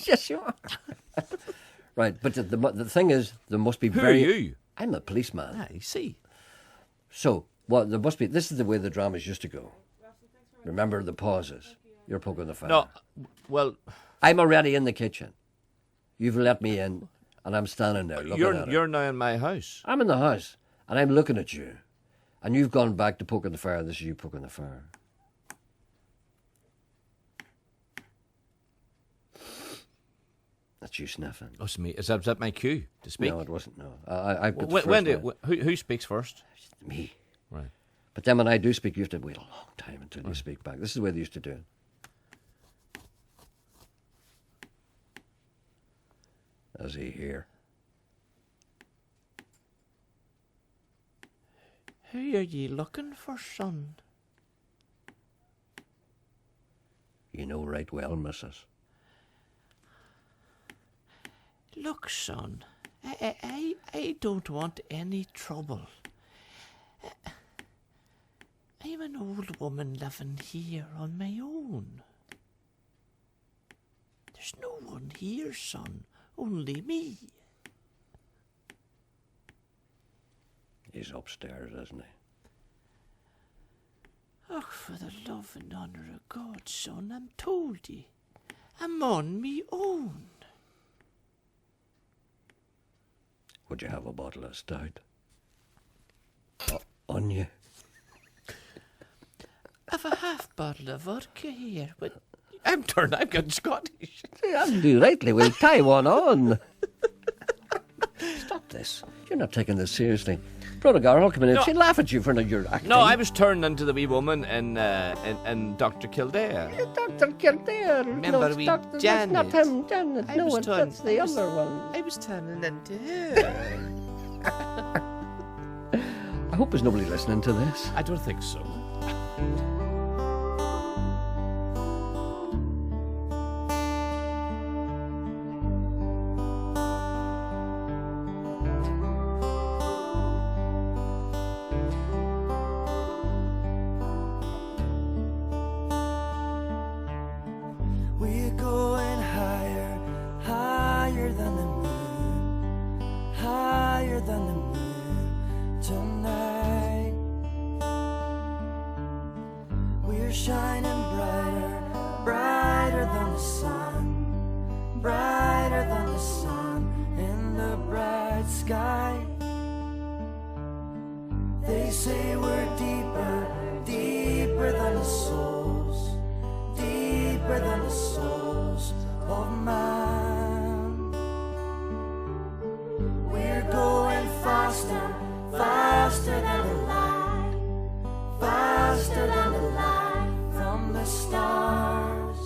Yes, you are. Right, but the thing is, there must be Who very... are you? I'm a policeman. Ah, you see. So, well, there must be... This is the way the dramas used to go. Remember the pauses. You're poking the fire. No, well... I'm already in the kitchen. You've let me in, and I'm standing there looking at it. You're now in my house. I'm in the house, and I'm looking at you. And you've gone back to poking the fire. This is you poking the fire. That's you sniffing. Oh, it's me. Is that my cue to speak? No, it wasn't. No, I put the first one. Who speaks first? Me. Right. But then when I do speak, you have to wait a long time until you speak back. This is the way they used to do it. Is he here? Who are ye looking for, son? You know right well, missus. Look, son, I don't want any trouble. I'm an old woman living here on my own. There's no one here, son, only me. He's upstairs, isn't he? Oh, for the love and honour of God, son, I'm told ye. I'm on me own. Would you have a bottle of stout? On you? I've a half bottle of vodka here, but I'm getting Scottish. Do rightly, we'll tie one on. Stop this. You're not taking this seriously. Brother Garhol come in and she'll laugh at you for your acting. No, I was turning into the wee woman in Dr. Kildare. Dr. Kildare. Remember no, wee Janet. Janet? That's not him, Janet. That's the other one. I was turning into her. I hope there's nobody listening to this. I don't think so. We're going higher, higher than the moon, higher than the moon tonight. We're shining brighter, brighter than the sun, brighter than the sun in the bright sky. They say we're deeper, deeper than the souls, deeper than the souls of man. We're going faster, faster than the light, faster than the light from the stars.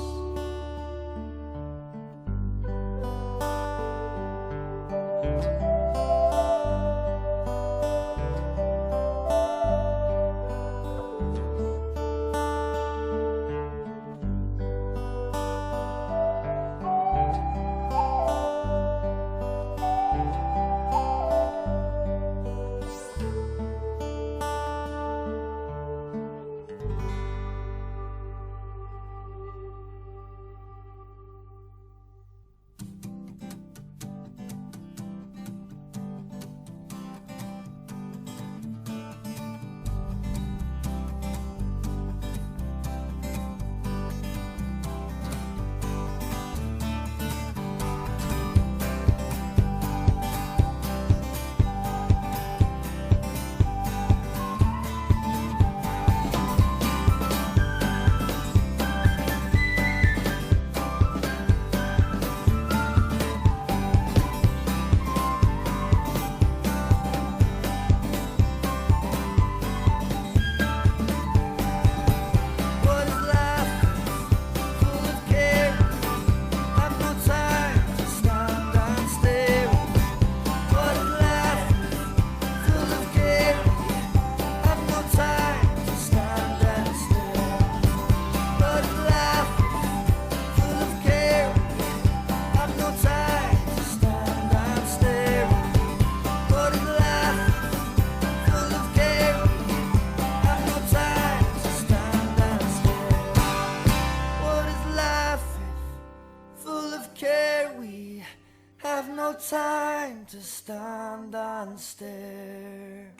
time to stand and stare.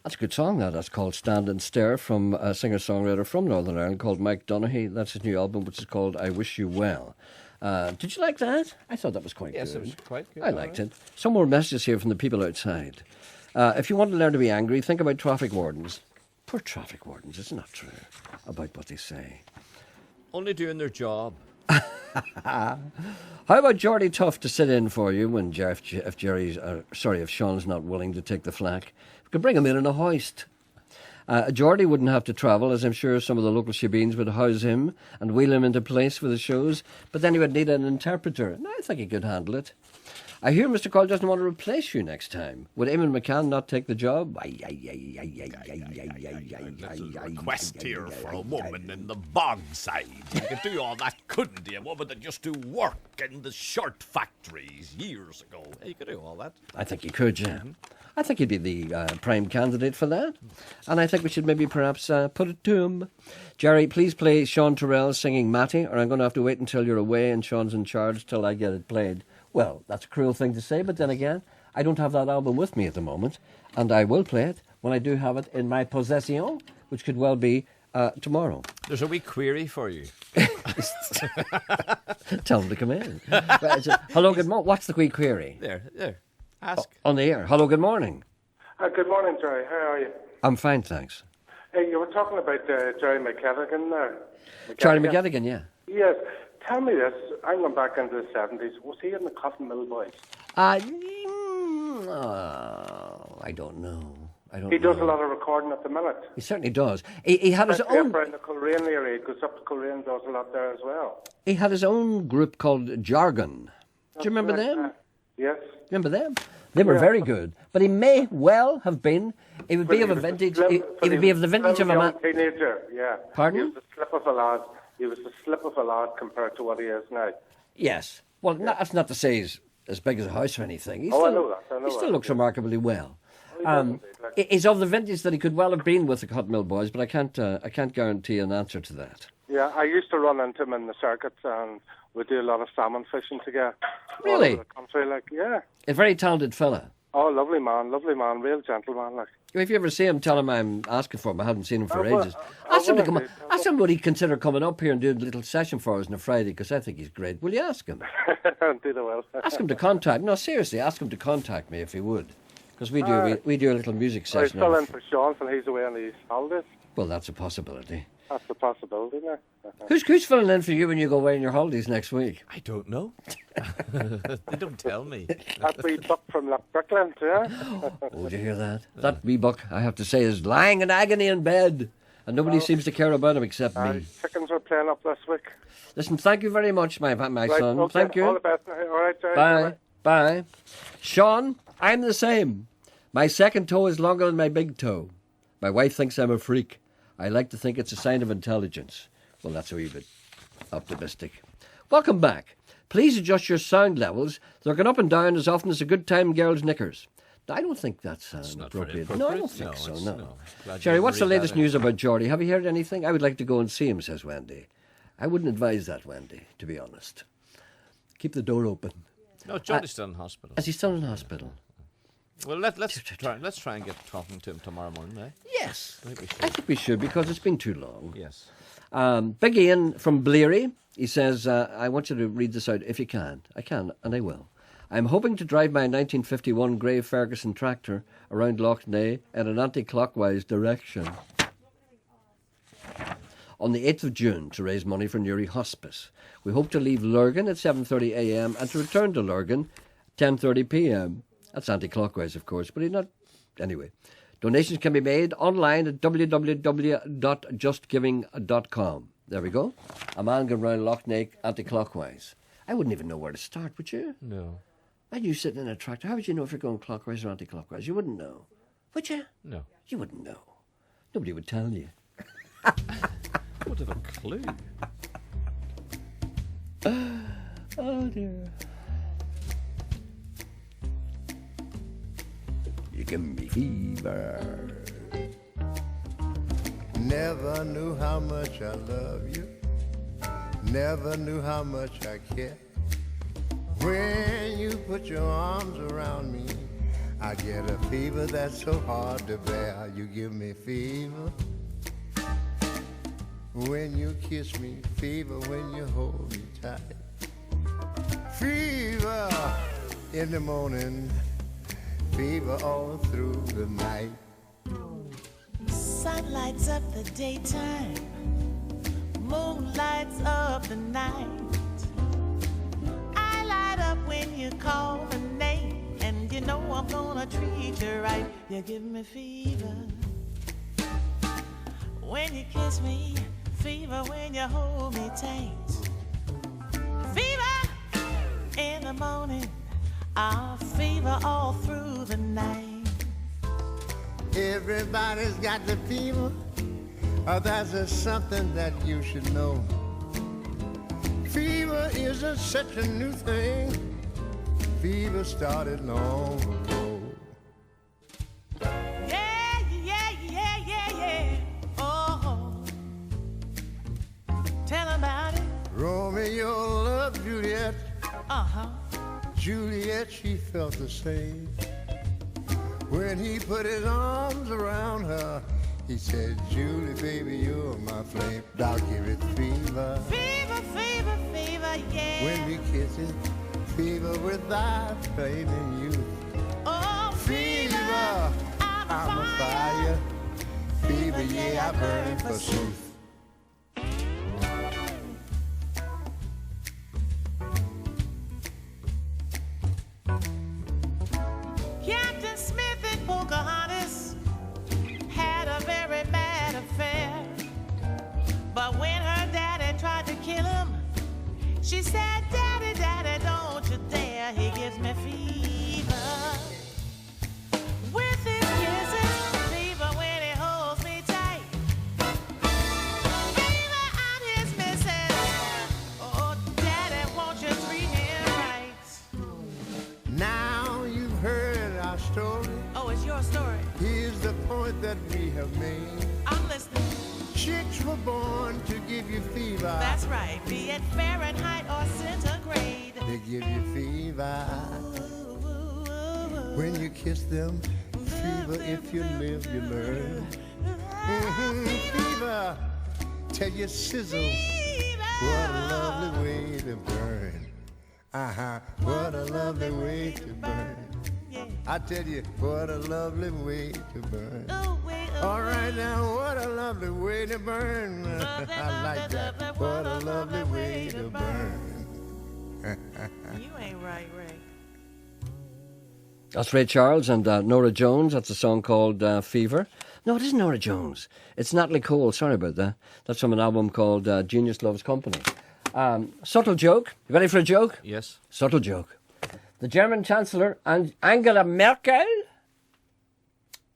That's a good song, that. That's called Stand and Stare, from a singer-songwriter from Northern Ireland called Mike Donoghue. That's his new album, which is called I Wish You Well. Did you like that? I thought that was quite good. Yes, it was quite good. I liked it. Some more messages here from the people outside. If you want to learn to be angry, think about traffic wardens. Poor traffic wardens, it's not true about what they say. Only doing their job. How about Geordie Tough to sit in for you when if Sean's not willing to take the flak? We could bring him in a hoist. Geordie wouldn't have to travel, as I'm sure some of the local shebeens would house him and wheel him into place for the shows, but then he would need an interpreter, and I think he could handle it. I hear Mr. Coyle doesn't want to replace you next time. Would Eamon McCann not take the job? Request here for a woman in the bog side. You could do all that, couldn't you? A woman that used to work in the shirt factories years ago. You could do all that. I think he could, yeah. I think he'd be the prime candidate for that. And I think we should maybe perhaps put it to him. Gerry, please play Sean Terrell singing Matty, or I'm going to have to wait until you're away and Sean's in charge till I get it played. Well, that's a cruel thing to say, but then again, I don't have that album with me at the moment, and I will play it when I do have it in my possession, which could well be tomorrow. There's a wee query for you. Tell them to come in. Hello, good morning. What's the wee query? There. Ask. On the air. Hello, good morning. Good morning, Gerry. How are you? I'm fine, thanks. Hey, you were talking about Gerry McGettigan there. Charlie McGettigan, yeah. Yes. Tell me this. I'm going back into the 70s. Was he in the Cotton Mill Boys? I don't know. He does a lot of recording at the minute. He certainly does. He had his own... around the Coleraine area. He goes up to Coleraine, does a lot there as well. He had his own group called Jargon. Do you remember them? Yes. Remember them? They were very good. But he may well have been... He would be of a vintage... He would be of the vintage of a man... teenager, yeah. Pardon? He was the slip of a lad. He was the slip of a lad compared to what he is now. Yes. Well, that's not to say he's as big as a house or anything. He I know that. He still looks remarkably well. He's of the vintage that he could well have been with the Cotton Mill Boys, but I can't guarantee an answer to that. Yeah, I used to run into him in the circuits, and we do a lot of salmon fishing together. Really? All over the country, yeah. A very talented fella. Oh, lovely man, real gentleman, If you ever see him, tell him I'm asking for him. I haven't seen him for ages. Ask him to come. Ask him would he consider coming up here and doing a little session for us on a Friday, because I think he's great. Will you ask him? Do the well. Ask him to contact. No, seriously, ask him to contact me if he would, because we do a little music session. He's still in for Sean, and he's away on these holidays. Well, that's a possibility. That's a possibility, there. Who's filling in for you when you go away on your holidays next week? I don't know. They don't tell me. That wee buck from Brooklyn, yeah? Oh, did you hear that? That wee buck, I have to say, is lying in agony in bed, and nobody seems to care about him except me. Chickens are playing up this week. Listen, thank you very much, my son. Okay, thank you. All the best. All right, Gerry. Bye. Bye. Sean, I'm the same. My second toe is longer than my big toe. My wife thinks I'm a freak. I like to think it's a sign of intelligence. Well, that's a wee bit optimistic. Welcome back. Please adjust your sound levels. They're going up and down as often as a good time girl's knickers. I don't think that's appropriate. No, I don't think so, no. Gerry, what's the latest news about Geordie? Have you heard anything? I would like to go and see him, says Wendy. I wouldn't advise that, Wendy, to be honest. Keep the door open. No, Geordie's still in hospital. Is he still in hospital? Well, let's try and get talking to him tomorrow morning, eh? Yes. I think we should, because it's been too long. Yes. Big Ian from Bleary, he says, I want you to read this out if you can. I can, and I will. I'm hoping to drive my 1951 grey Ferguson tractor around Loch Ness in an anti-clockwise direction on the 8th of June to raise money for Newry Hospice. We hope to leave Lurgan at 7:30 a.m. and to return to Lurgan 10:30 p.m. That's anti-clockwise, of course, but not... Anyway, donations can be made online at www.justgiving.com. There we go. A man going round Loch Ness anti-clockwise. I wouldn't even know where to start, would you? No. And you sitting in a tractor, how would you know if you're going clockwise or anti-clockwise? You wouldn't know. Would you? No. You wouldn't know. Nobody would tell you. What have a clue? Oh, dear. You give me fever. Never knew how much I love you. Never knew how much I care. When you put your arms around me, I get a fever that's so hard to bear. You give me fever when you kiss me, fever when you hold me tight. Fever in the morning, fever all through the night. Sun lights up the daytime, moon lights up the night. I light up when you call my name, and you know I'm gonna treat you right. You give me fever when you kiss me, fever when you hold me tight. Fever in the morning, fever all through the night. Everybody's got the fever. That's just something that you should know. Fever isn't such a new thing. Fever started long ago. Yeah, yeah, yeah, yeah, yeah. Oh, tell about it. Romeo loved Juliet. Uh-huh. Juliet, she felt the same. When he put his arms around her, he said, Julie, baby, you're my flame. I'll give it fever. Fever, fever, fever, yeah. When we kiss it, fever without flaming youth. Oh, fever, I'm a fire. Fever, yeah, I burn forsooth. Captain Smith and Pocahontas had a very bad affair. But when her daddy tried to kill him, she said, Daddy, Daddy, don't you dare. He gives me fever with his kisses, fever when he holds me tight. Fever, I'm his missus. Oh, Daddy, won't you treat him right? Now you've heard our story. Oh, it's your story. Here's the point that we have made. I'm listening. Chicks were born to give you fever. That's right, be it Fahrenheit or centigrade. They give you fever. When you kiss them, fever. If you live, you learn. Fever, tell you sizzle. What a lovely way to burn. What a lovely way to burn. I tell you, what a lovely way to burn. All right now, what a lovely way to burn. I like that. What a lovely way to burn. You ain't right, Ray. That's Ray Charles and Nora Jones. That's a song called Fever. No, it isn't Nora Jones. It's Natalie Cole. Sorry about that. That's from an album called Genius Loves Company. Subtle joke. You ready for a joke? Yes. Subtle joke. The German Chancellor Angela Merkel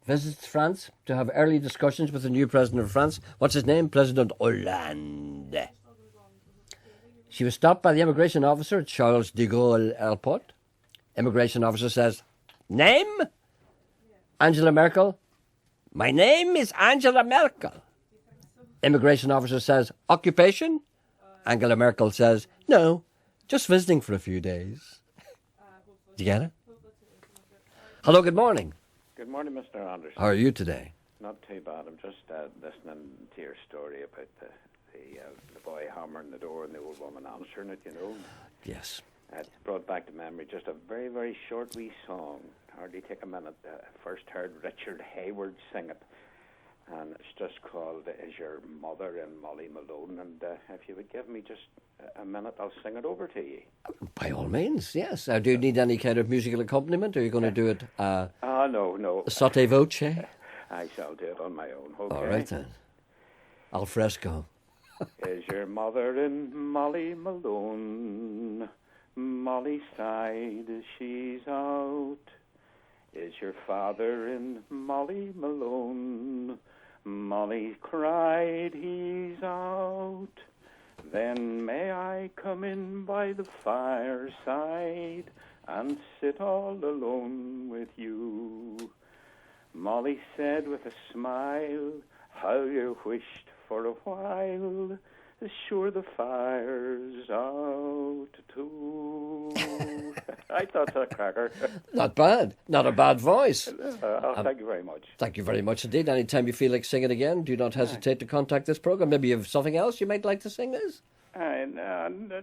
visits France to have early discussions with the new president of France. What's his name? President Hollande. She was stopped by the immigration officer at Charles de Gaulle Airport. Immigration officer says, Name? Angela Merkel. My name is Angela Merkel. Immigration officer says, Occupation? Angela Merkel says, No, just visiting for a few days. Do you get it? Hello, good morning. Good morning, Mr. Anderson. How are you today? Not too bad. I'm just listening to your story about the boy hammering the door and the old woman answering it, you know. Yes. It brought back to memory just a very, very short wee song. Hardly take a minute. First heard Richard Hayward sing it. And it's just called Is Your Mother in Molly Malone. And if you would give me just a minute, I'll sing it over to you. By all means, yes. Do you need any kind of musical accompaniment? Or are you going to do it no. sotto voce? I shall do it on my own, okay? All right then. Al fresco. Is your mother in Molly Malone? Molly sighed, she's out. Is your father in Molly Malone? Molly cried, he's out. Then may I come in by the fireside and sit all alone with you? Molly said with a smile, how you wished for a while sure the fire's out too. I thought that cracker. Not bad. Not a bad voice. Thank you very much. Thank you very much indeed. Anytime you feel like singing again, do not hesitate to contact this program. Maybe you have something else you might like to sing as?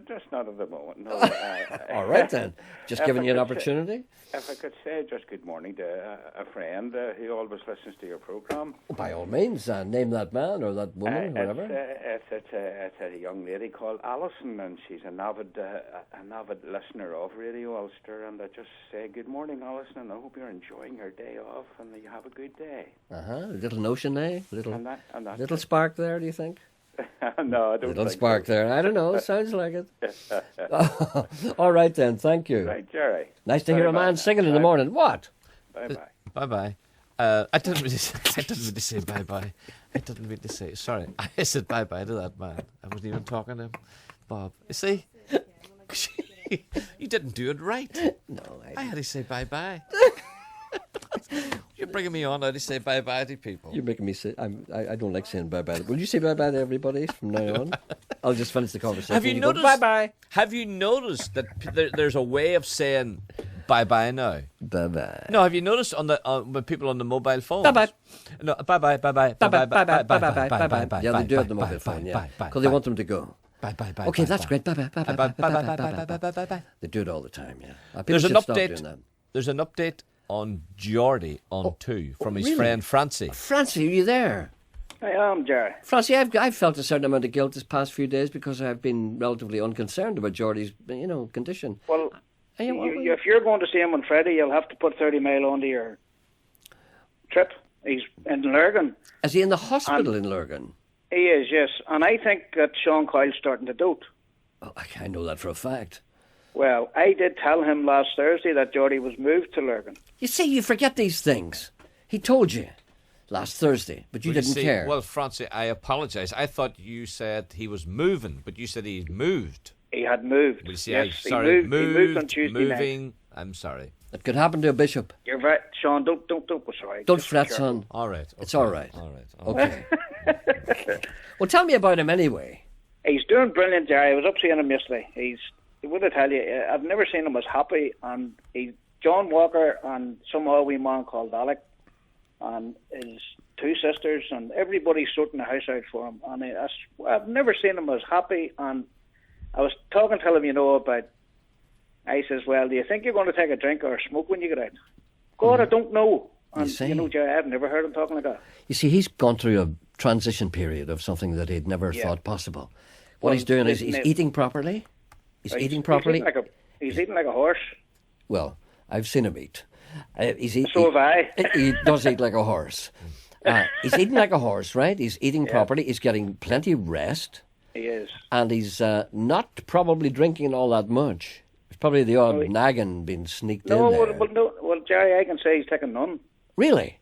Just not at the moment. No, All right then. Just If giving I you an could opportunity. If I could say just good morning to a friend who always listens to your program. By all means, name that man or that woman, whatever. It's a young lady called Alison, and she's an avid listener of Radio Ulster. And I just say good morning, Alison, and I hope you're enjoying your day off and that you have a good day. A little notion, eh? Little And spark there, do you think? No, I don't. Little think spark so. there. I don't know. It sounds like it. All right then. Thank you. Right, Gerry. Nice to hear a man singing in the morning. What? Bye bye. I didn't really say bye bye. I didn't really say. Sorry, I said bye bye to that man. I wasn't even talking to him, Bob. You see, you didn't do it right. No, I had to say bye bye. You're bringing me on now to say bye bye to people. You're making me say. I don't like saying bye bye. Will you say bye bye to everybody from now on? I'll just finish the conversation. Have you noticed? Bye bye. Have you noticed that there's a way of saying bye bye now? Bye bye. No, have you noticed when people on the mobile phone? Bye bye. No, bye bye, bye bye, Bye bye. Bye bye. Bye bye. Bye bye. Bye. Yeah, they do it on the mobile phone. Yeah, because they want them to go. Bye bye bye. Okay, that's great. Bye bye. Bye bye. Bye bye. Bye bye bye. They do it all the time. Yeah. There's an update. There's an update on Geordie on 2 from his friend Francie. Francie, are you there? I am, Gerry. Francie, I've felt a certain amount of guilt this past few days because I've been relatively unconcerned about Geordie's, condition. Well, if you're going to see him on Friday, you'll have to put 30 mile onto your trip. He's in Lurgan. Is he in the hospital in Lurgan? He is, yes. And I think that Sean Coyle's starting to dote. Oh, I know that for a fact. Well, I did tell him last Thursday that Geordie was moved to Lurgan. You see, you forget these things. He told you last Thursday, but you didn't care. Well, Francie, I apologise. I thought you said he was moving, but you said he moved. He had moved. Well, see, yes, sorry, he moved on Tuesday moving. night. I'm sorry. It could happen to a bishop. You're right, Sean. Don't go sorry. Don't Just fret, careful. son. All right. It's all right. All right. Okay. Well, tell me about him anyway. He's doing brilliant, Gerry. I was up seeing him yesterday. What I tell you, I've never seen him as happy. And he's John Walker and some other wee man called Alec, and his two sisters, and everybody's sorting the house out for him. And I've never seen him as happy. And I was talking to him, about. I says, well, do you think you're going to take a drink or a smoke when you get out? God, I don't know. And, Jerry, I've never heard him talking like that. You see, he's gone through a transition period of something that he'd never thought possible. What he's doing is he's eating properly. He's eating properly. He's eating like a horse. Well, I've seen him eat. So have I. He does eat like a horse. He's eating like a horse, right? He's eating properly. He's getting plenty of rest. He is. And he's not probably drinking all that much. It's probably the odd nagging being sneaked in there. Well, Jerry, I can say he's taking none. Really?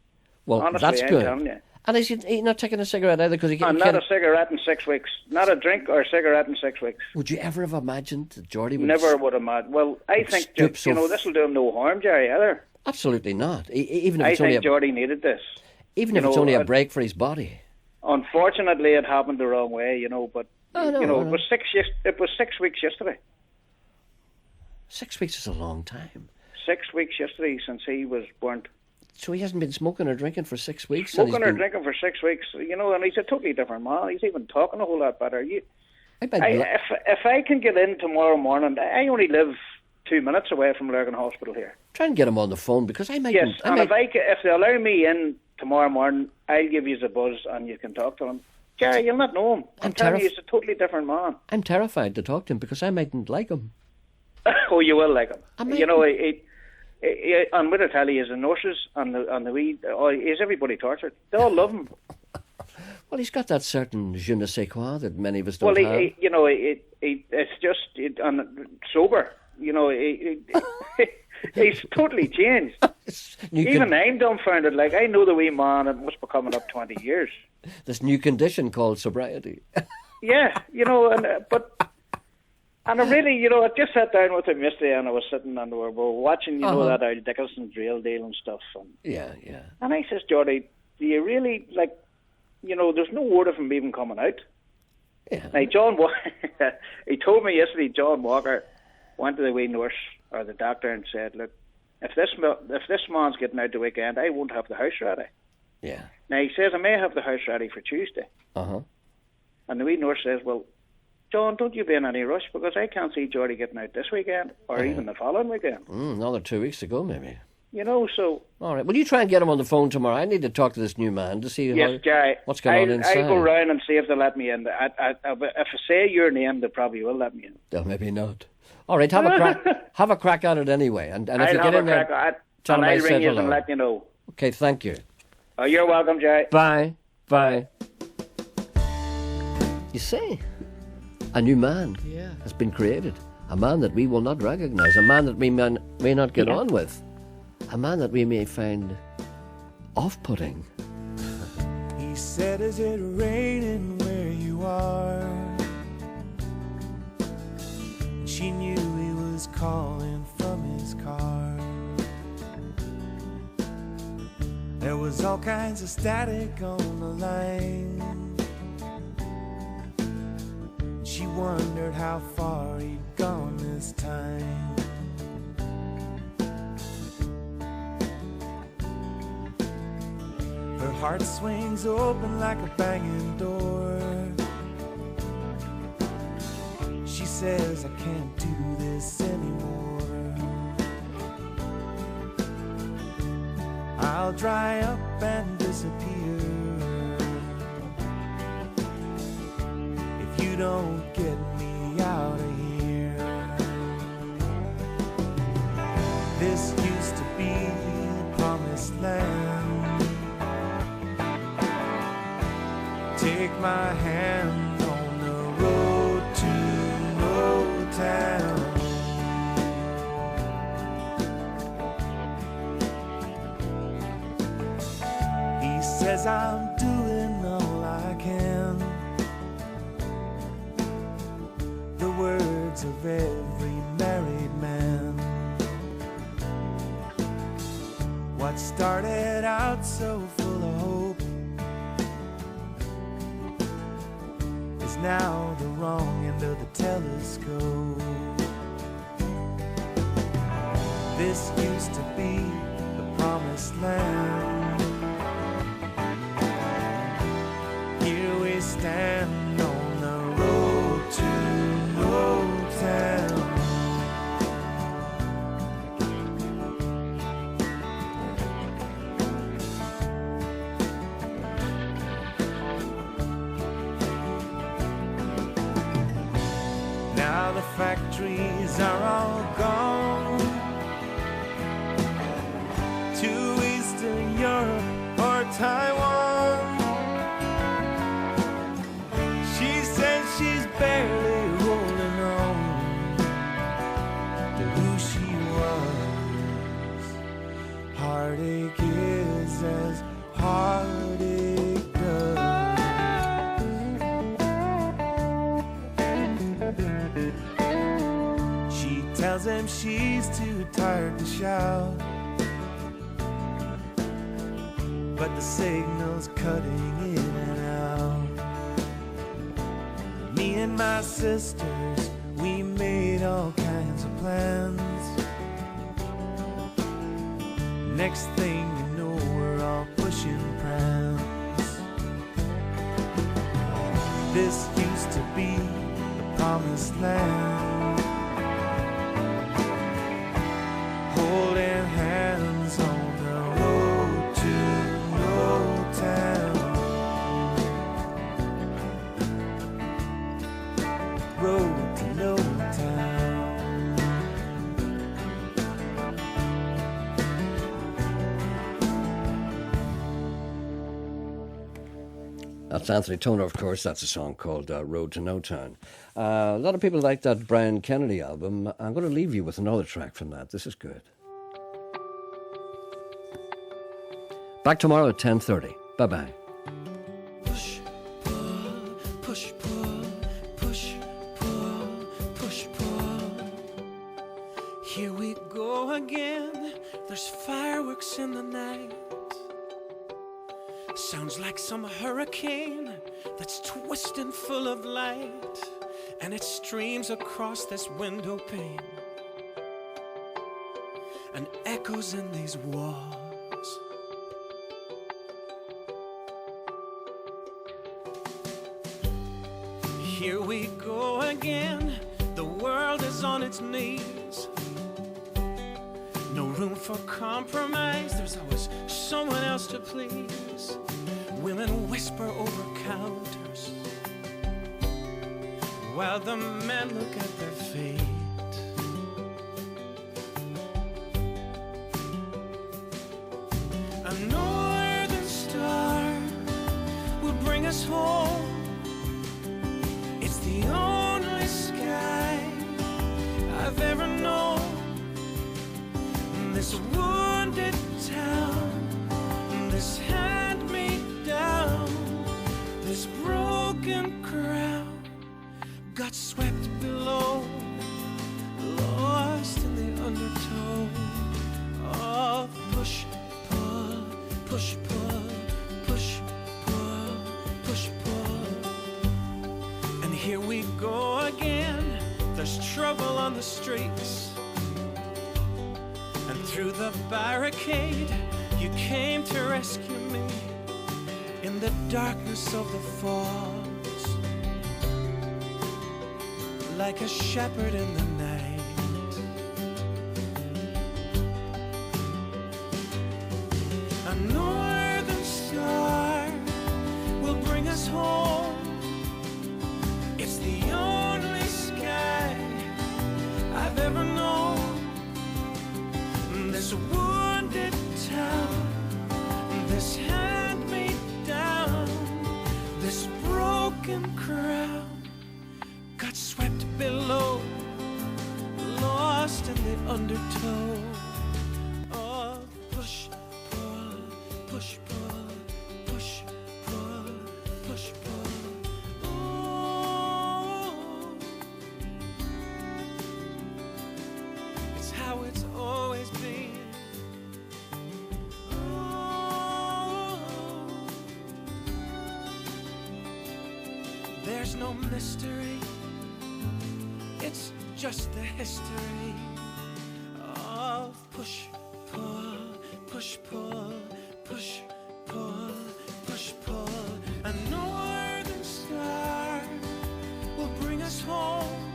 Well, honestly, that's I'm good. telling you. And is he not taking a cigarette either? Because not a cigarette in 6 weeks. Not a drink or a cigarette in 6 weeks. Would you ever have imagined that Geordie would... Never would have imagined. Well, I think, this will do him no harm, Jerry, either. Absolutely not. Even if I it's only think Geordie needed this. Even if it's only a break for his body. Unfortunately, it happened the wrong way, but... it was 6 weeks yesterday. 6 weeks is a long time. 6 weeks yesterday since he was burnt. So he hasn't been smoking or drinking for 6 weeks? Smoking or drinking for 6 weeks, and he's a totally different man. He's even talking a whole lot better. If I can get in tomorrow morning, I only live 2 minutes away from Lurgan Hospital here. Try and get him on the phone because I might... Yes, if they allow me in tomorrow morning, I'll give you the buzz and you can talk to him. Jerry, you'll not know him. I'm telling you, he's a totally different man. I'm terrified to talk to him because I mightn't like him. Oh, you will like him. And what I tell you is the nurses and the wee, is everybody tortured? They all love him. Well, he's got that certain je ne sais quoi that many of us don't have. Well, it's just sober. He's totally changed. Even I'm dumbfounded. Like, I know the wee man, it must be coming up 20 years. This new condition called sobriety. Yeah, and I really, I just sat down with him yesterday and I was sitting and we were watching, that Al Dickinson drill deal and stuff. And, yeah. And I says, Geordie, do you really, there's no word of him even coming out. Yeah. Now, he told me yesterday John Walker went to the wee nurse or the doctor and said, look, if this man's getting out the weekend, I won't have the house ready. Yeah. Now, he says, I may have the house ready for Tuesday. Uh-huh. And the wee nurse says, well, John, don't you be in any rush because I can't see Geordie getting out this weekend or even the following weekend. Another 2 weeks to go, maybe. You know, so... All right. Will you try and get him on the phone tomorrow? I need to talk to this new man to see Yes, Gerry. what's going on inside. I'll go round and see if they'll let me in. If I say your name, they probably will let me in. No, maybe not. All right, have a crack. Have a crack at it anyway. And if you get in there, tell him I I'll said ring you hello. and let you know. Okay, thank you. Oh, you're welcome, Gerry. Bye. Bye. You see, a new man has been created. A man that we will not recognise. A man that we may not get on with. A man that we may find off-putting. He said, is it raining where you are? And she knew he was calling from his car. There was all kinds of static on the line. She wondered how far he'd gone this time. Her heart swings open like a banging door. She says, I can't do this anymore. I'll dry up and disappear if you don't get me out of here. This used to be the promised land. Take my hand on the road to no town. He says I'm doing all I can. The words of every married man. What started out so full of hope is now the wrong end of the telescope. This used to be the promised land. Here we stand on the road to no town. Now the factories are all gone to Eastern Europe or Taiwan. She says she's barely holding on to who she was. Heartache is as heartache does. She tells him she's too tired to shout, but the signal's cutting in and out. Me and my sisters, we made all kinds of plans. Next thing you know, we're all pushing prams. This used to be the promised land. Holding hands on the road to no town. Road to no town. That's Anthony Toner, of course. That's a song called Road to No Town. A lot of people like that Brian Kennedy album. I'm going to leave you with another track from that. This is good. Back tomorrow at 10:30. Bye-bye. Push, pull, push, pull, push, pull, push, pull. Here we go again. There's fireworks in the night. Sounds like some hurricane that's twisting full of light, and it streams across this window pane and echoes in these walls. Here we go again, the world is on its knees. No room for compromise, there's always someone else to please. Women whisper over counters while the men look at their fate. A northern star will bring us home. It's the only sky I've ever known. This wounded town, this hand-me-down, this broken crown got swept below, lost in the undertow of push, pull, push, pull, push, pull, push, pull. And here we go again, there's trouble on the streets. And through the barricade, you came to rescue me in the darkness of the falls, like a shepherd in the night. A northern star will bring us home. It's the only sky I've ever known. This wounded town, this hand-me-down, this broken crown got swept below, lost in the undertow of push, pull, push, pull, push, pull, push, pull. Oh, it's how it's always been. There's no mystery, it's just the history of push, pull, push, pull, push, pull, push, pull. A northern star will bring us home.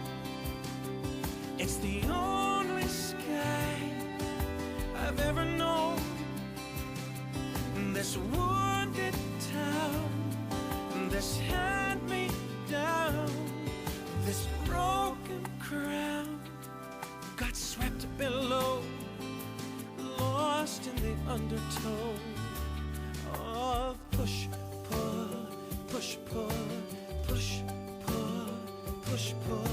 It's the only sky I've ever known. This wounded town, this hand-me-down, this broken crown got swept below, lost in the undertow of push, pull, push, pull, push, pull, push, pull,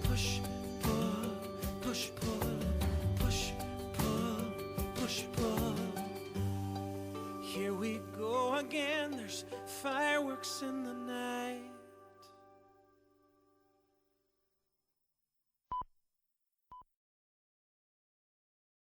push, pull, push, pull, push, pull, push, pull. Here we go again, there's fireworks in the